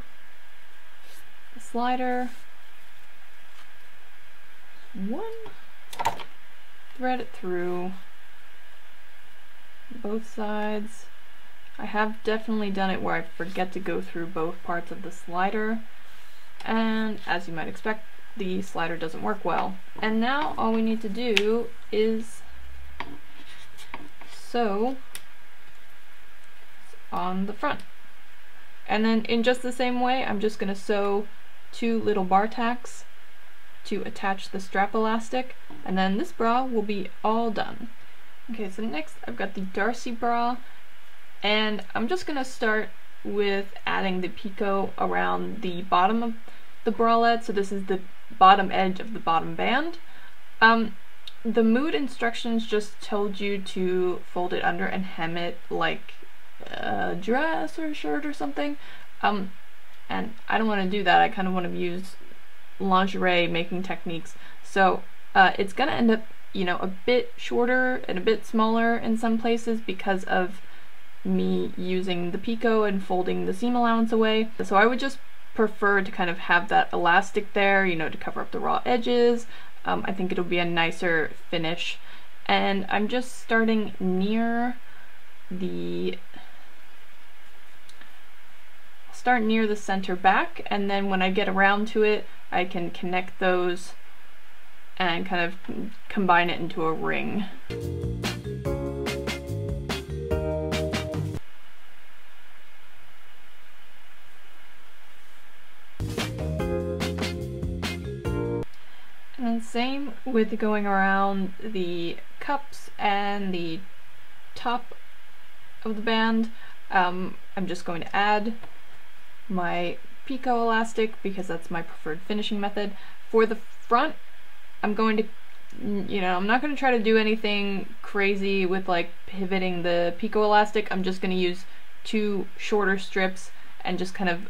the slider, 1, thread it through, both sides. I have definitely done it where I forget to go through both parts of the slider, and as you might expect, the slider doesn't work well. And now all we need to do is sew on the front. And then in just the same way, I'm just going to sew 2 little bar tacks to attach the strap elastic, and then this bra will be all done. Okay, so next I've got the Darcy bra, and I'm just going to start with adding the picot around the bottom of the bralette. So this is the bottom edge of the bottom band. The mood instructions just told you to fold it under and hem it like a dress or a shirt or something, and I don't want to do that. I kind of want to use lingerie making techniques, so it's gonna end up, you know, a bit shorter and a bit smaller in some places because of me using the picot and folding the seam allowance away. So I would just prefer to kind of have that elastic there, you know, to cover up the raw edges. I think it'll be a nicer finish, and I'm just starting near the center back, and then when I get around to it, I can connect those and kind of combine it into a ring. And same with going around the cups and the top of the band. I'm just going to add my picot elastic because that's my preferred finishing method. For the front, I'm going to, you know, I'm not going to try to do anything crazy with like pivoting the picot elastic. I'm just going to use 2 shorter strips and just kind of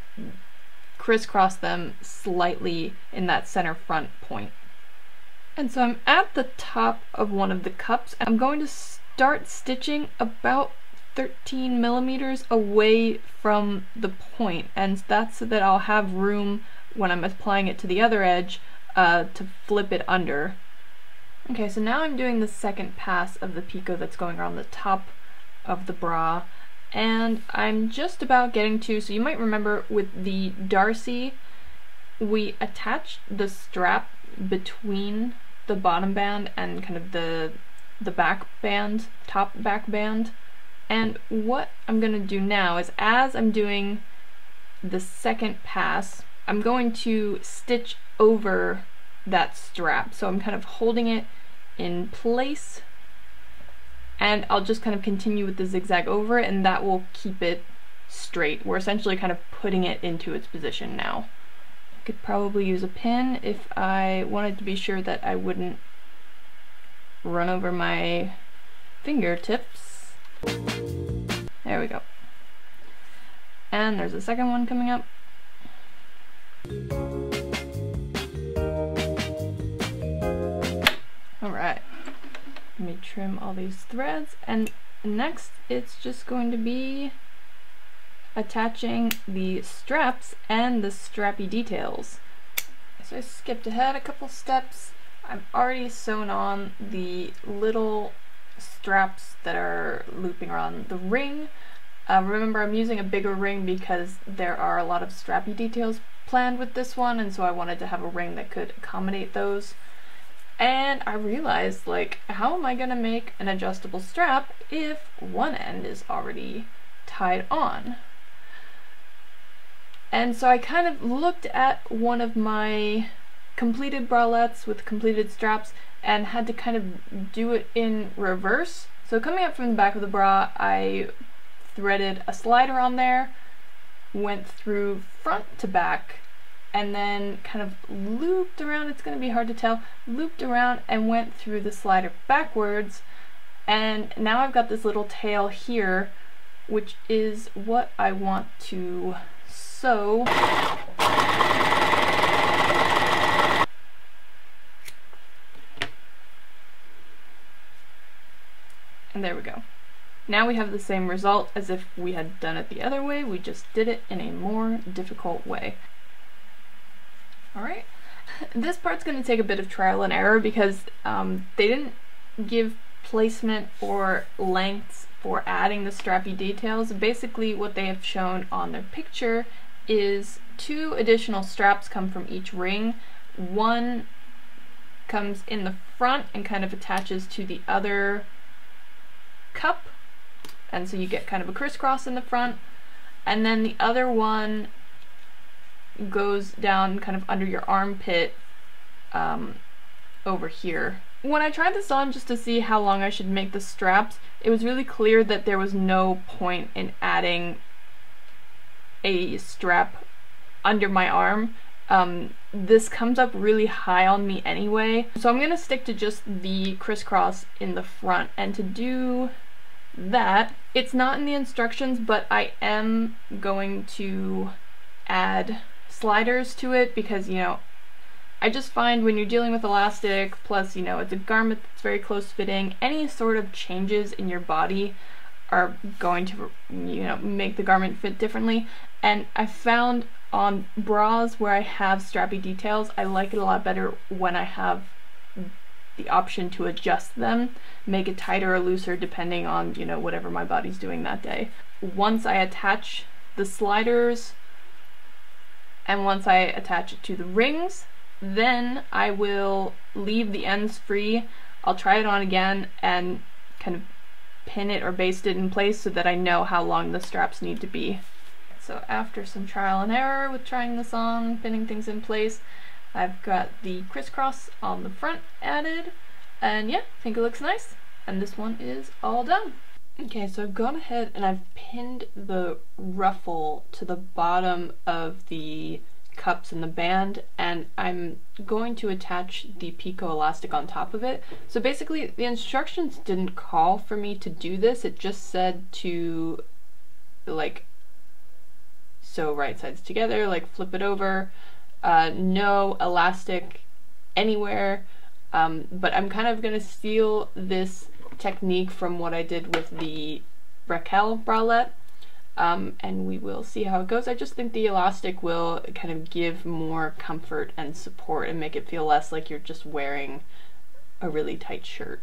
crisscross them slightly in that center front point. And so I'm at the top of one of the cups. I'm going to start stitching about 13 millimeters away from the point, and that's so that I'll have room when I'm applying it to the other edge to flip it under. Okay, so now I'm doing the second pass of the picot that's going around the top of the bra, and I'm just about getting to, so you might remember with the Darcy, we attached the strap between the bottom band and kind of the back band, top back band. And what I'm going to do now is, as I'm doing the second pass, I'm going to stitch over that strap. So I'm kind of holding it in place, and I'll just kind of continue with the zigzag over it, and that will keep it straight. We're essentially kind of putting it into its position now. I could probably use a pin if I wanted to be sure that I wouldn't run over my fingertips. There we go. And there's a second one coming up. Alright, let me trim all these threads, and next it's just going to be attaching the straps and the strappy details. So I skipped ahead a couple steps. I've already sewn on the little straps that are looping around the ring. Remember, I'm using a bigger ring because there are a lot of strappy details planned with this one, and so I wanted to have a ring that could accommodate those. And I realized, like, how am I gonna make an adjustable strap if one end is already tied on? And so I kind of looked at one of my completed bralettes with completed straps and had to kind of do it in reverse. So coming up from the back of the bra, I threaded a slider on there, went through front to back, and then kind of looped around, it's going to be hard to tell, looped around and went through the slider backwards, and now I've got this little tail here, which is what I want to sew. And there we go. Now we have the same result as if we had done it the other way, we just did it in a more difficult way. Alright, this part's going to take a bit of trial and error because they didn't give placement or lengths for adding the strappy details. Basically what they have shown on their picture is 2 additional straps come from each ring. One comes in the front and kind of attaches to the other cup, and so you get kind of a crisscross in the front, and then the other one goes down kind of under your armpit over here. When I tried this on just to see how long I should make the straps, it was really clear that there was no point in adding a strap under my arm. This comes up really high on me anyway, so I'm gonna stick to just the crisscross in the front. And to do that, it's not in the instructions, but I am going to add sliders to it because, you know, I just find when you're dealing with elastic, plus, you know, it's a garment that's very close fitting, any sort of changes in your body are going to, you know, make the garment fit differently. And I found on bras where I have strappy details, I like it a lot better when I have the option to adjust them, make it tighter or looser depending on, you know, whatever my body's doing that day. Once I attach the sliders and once I attach it to the rings, then I will leave the ends free. I'll try it on again and kind of pin it or baste it in place so that I know how long the straps need to be. So after some trial and error with trying this on, pinning things in place, I've got the crisscross on the front added, and yeah, I think it looks nice. And this one is all done. Okay, so I've gone ahead and I've pinned the ruffle to the bottom of the cups and the band, and I'm going to attach the picot elastic on top of it. So basically the instructions didn't call for me to do this, it just said to like sew right sides together, like flip it over, no elastic anywhere, but I'm kind of gonna steal this technique from what I did with the Raquel bralette. And we will see how it goes. I just think the elastic will kind of give more comfort and support and make it feel less like you're just wearing a really tight shirt.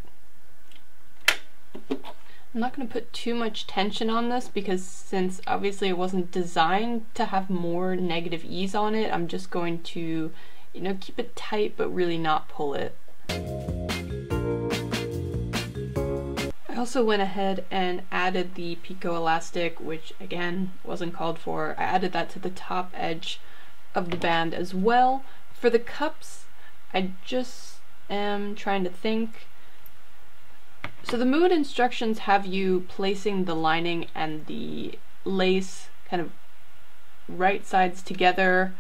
I'm not going to put too much tension on this because since obviously it wasn't designed to have more negative ease on it, I'm just going to, you know, keep it tight but really not pull it. I also went ahead and added the picot elastic, which again wasn't called for. I added that to the top edge of the band as well. For the cups, I just am trying to think. So the mood instructions have you placing the lining and the lace kind of right sides together,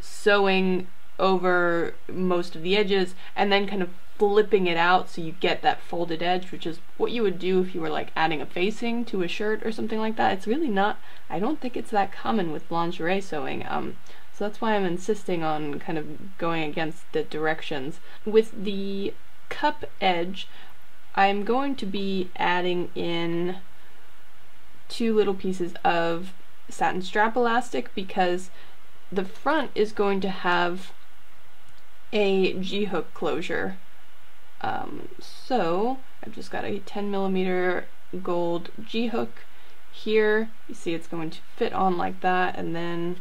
sewing over most of the edges, and then kind of flipping it out so you get that folded edge, which is what you would do if you were like adding a facing to a shirt or something like that. It's really not, I don't think it's that common with lingerie sewing, so that's why I'm insisting on kind of going against the directions. With the cup edge, I'm going to be adding in 2 little pieces of satin strap elastic because the front is going to have a G-hook closure. So I've just got a 10mm gold G-hook here. You see it's going to fit on like that, and then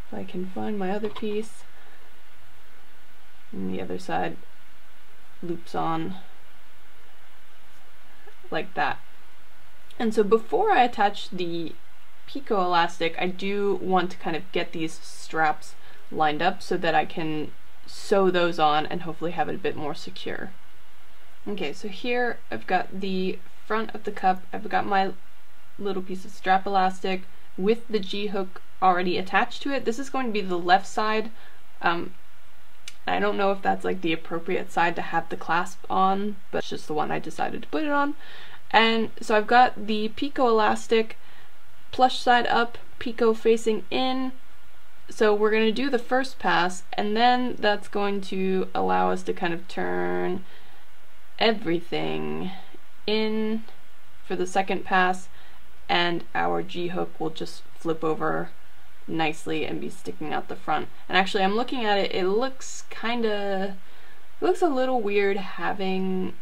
if I can find my other piece, and the other side loops on like that. And so before I attach the picot elastic, I do want to kind of get these straps lined up so that I can sew those on and hopefully have it a bit more secure. Okay, so here I've got the front of the cup, I've got my little piece of strap elastic with the G-hook already attached to it. This is going to be the left side. I don't know if that's like the appropriate side to have the clasp on, but it's just the one I decided to put it on. And so I've got the picot elastic, plush side up, picot facing in. So we're going to do the first pass, and then that's going to allow us to kind of turn everything in for the second pass, and our G-hook will just flip over nicely and be sticking out the front. And actually I'm looking at it, it looks a little weird having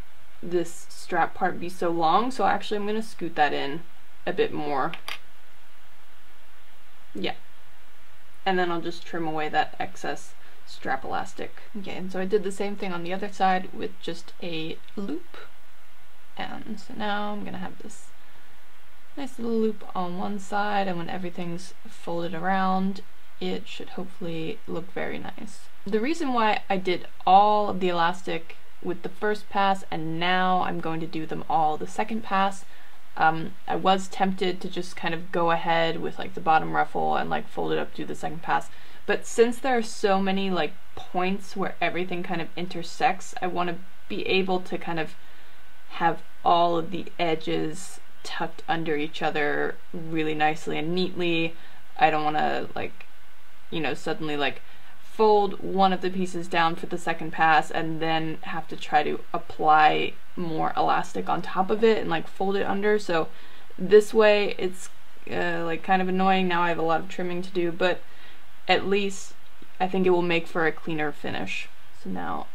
this strap part be so long, so actually I'm going to scoot that in a bit more. Yeah. And then I'll just trim away that excess strap elastic. Okay, and so I did the same thing on the other side with just a loop. And so now I'm gonna have this nice little loop on one side, and when everything's folded around, it should hopefully look very nice. The reason why I did all of the elastic with the first pass and now I'm going to do them all the second pass, I was tempted to just kind of go ahead with like the bottom ruffle and like fold it up to the second pass, but since there are so many like points where everything kind of intersects, I want to be able to kind of have all of the edges tucked under each other really nicely and neatly. I don't want to, like, you know, suddenly like fold one of the pieces down for the second pass and then have to try to apply more elastic on top of it and like fold it under. So this way it's like kind of annoying. Now I have a lot of trimming to do, but at least I think it will make for a cleaner finish. So now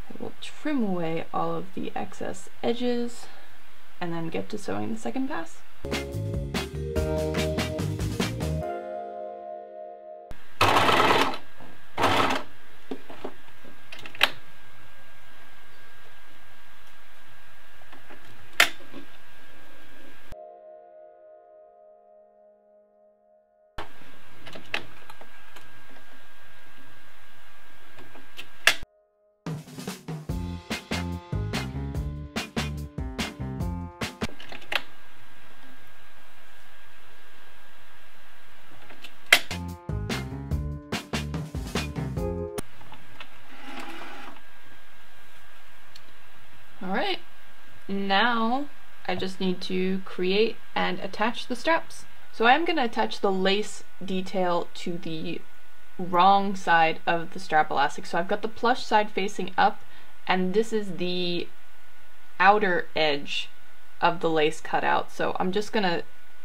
I will trim away all of the excess edges and then get to sewing the second pass. Alright, now I just need to create and attach the straps. So I am going to attach the lace detail to the wrong side of the strap elastic. So I've got the plush side facing up, and this is the outer edge of the lace cutout. So I'm just going to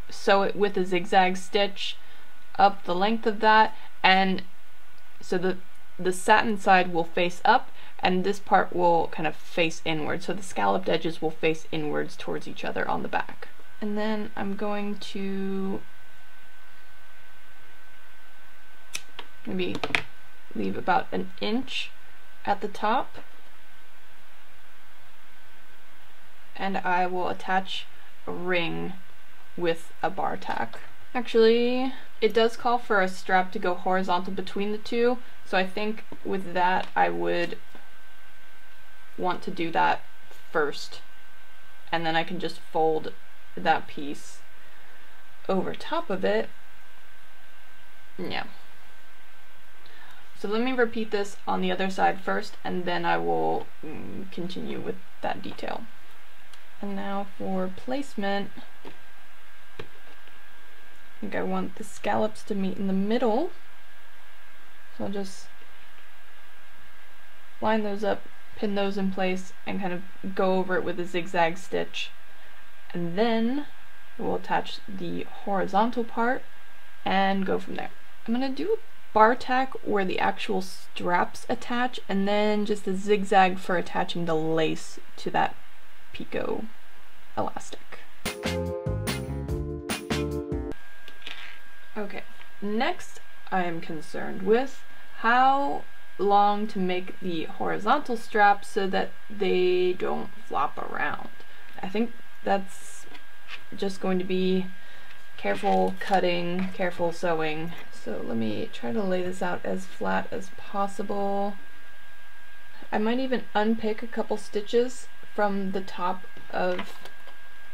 sew it with a zigzag stitch up the length of that, and so the satin side will face up and this part will kind of face inward, so the scalloped edges will face inwards towards each other on the back. And then I'm going to maybe leave about an inch at the top, and I will attach a ring with a bar tack. Actually, it does call for a strap to go horizontal between the two, so I think with that I would want to do that first, and then I can just fold that piece over top of it. Yeah. So let me repeat this on the other side first, and then I will continue with that detail. And now for placement, I think I want the scallops to meet in the middle, so I'll just line those up, pin those in place, and kind of go over it with a zigzag stitch. And then we'll attach the horizontal part and go from there. I'm going to do a bar tack where the actual straps attach, and then just a zigzag for attaching the lace to that picot elastic. Okay, next I am concerned with how long to make the horizontal straps so that they don't flop around. I think that's just going to be careful cutting, careful sewing. So let me try to lay this out as flat as possible. I might even unpick a couple stitches from the top of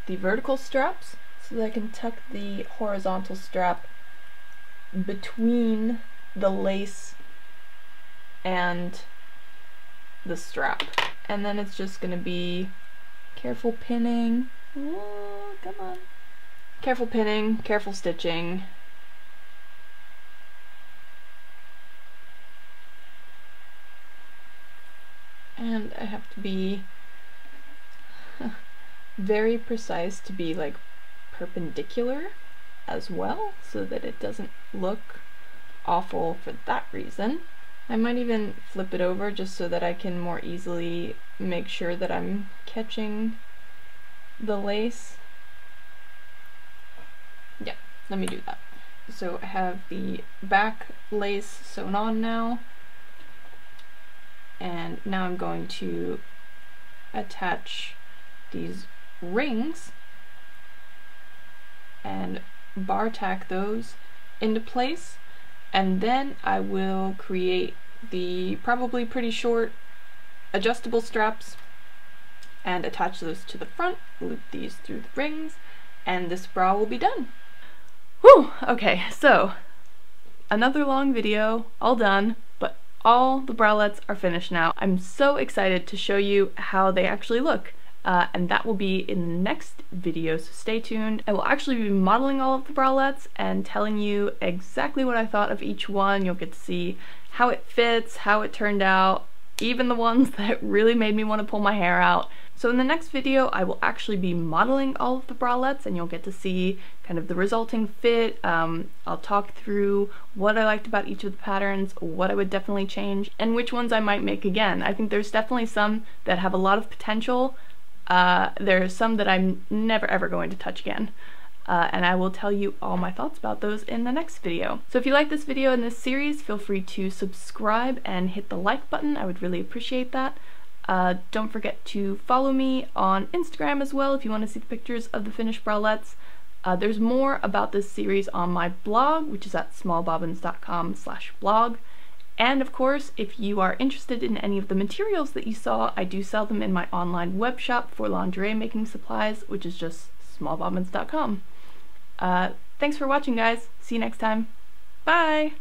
the vertical straps so that I can tuck the horizontal strap between the lace and the strap. And then it's just gonna be careful pinning. Oh, come on. Careful pinning, careful stitching. And I have to be very precise to be like perpendicular as well, so that it doesn't look awful for that reason. I might even flip it over just so that I can more easily make sure that I'm catching the lace. Yeah, let me do that. So I have the back lace sewn on now, and now I'm going to attach these rings and bar tack those into place, and then I will create the probably pretty short adjustable straps and attach those to the front, loop these through the rings, and this bra will be done. Whew! Okay, so another long video, all done, but all the bralettes are finished now. I'm so excited to show you how they actually look. And that will be in the next video, so stay tuned. I will actually be modeling all of the bralettes and telling you exactly what I thought of each one. You'll get to see how it fits, how it turned out, even the ones that really made me want to pull my hair out. So in the next video, I will actually be modeling all of the bralettes, and you'll get to see kind of the resulting fit. I'll talk through what I liked about each of the patterns, what I would definitely change, and which ones I might make again. I think there's definitely some that have a lot of potential. There's some that I'm never ever going to touch again, and I will tell you all my thoughts about those in the next video. So if you like this video and this series, feel free to subscribe and hit the like button. I would really appreciate that. Don't forget to follow me on Instagram as well if you want to see the pictures of the finished bralettes. There's more about this series on my blog, which is at smallbobbins.com/blog. And of course, if you are interested in any of the materials that you saw, I do sell them in my online web shop for lingerie making supplies, which is just smallbobbins.com. Thanks for watching, guys. See you next time. Bye!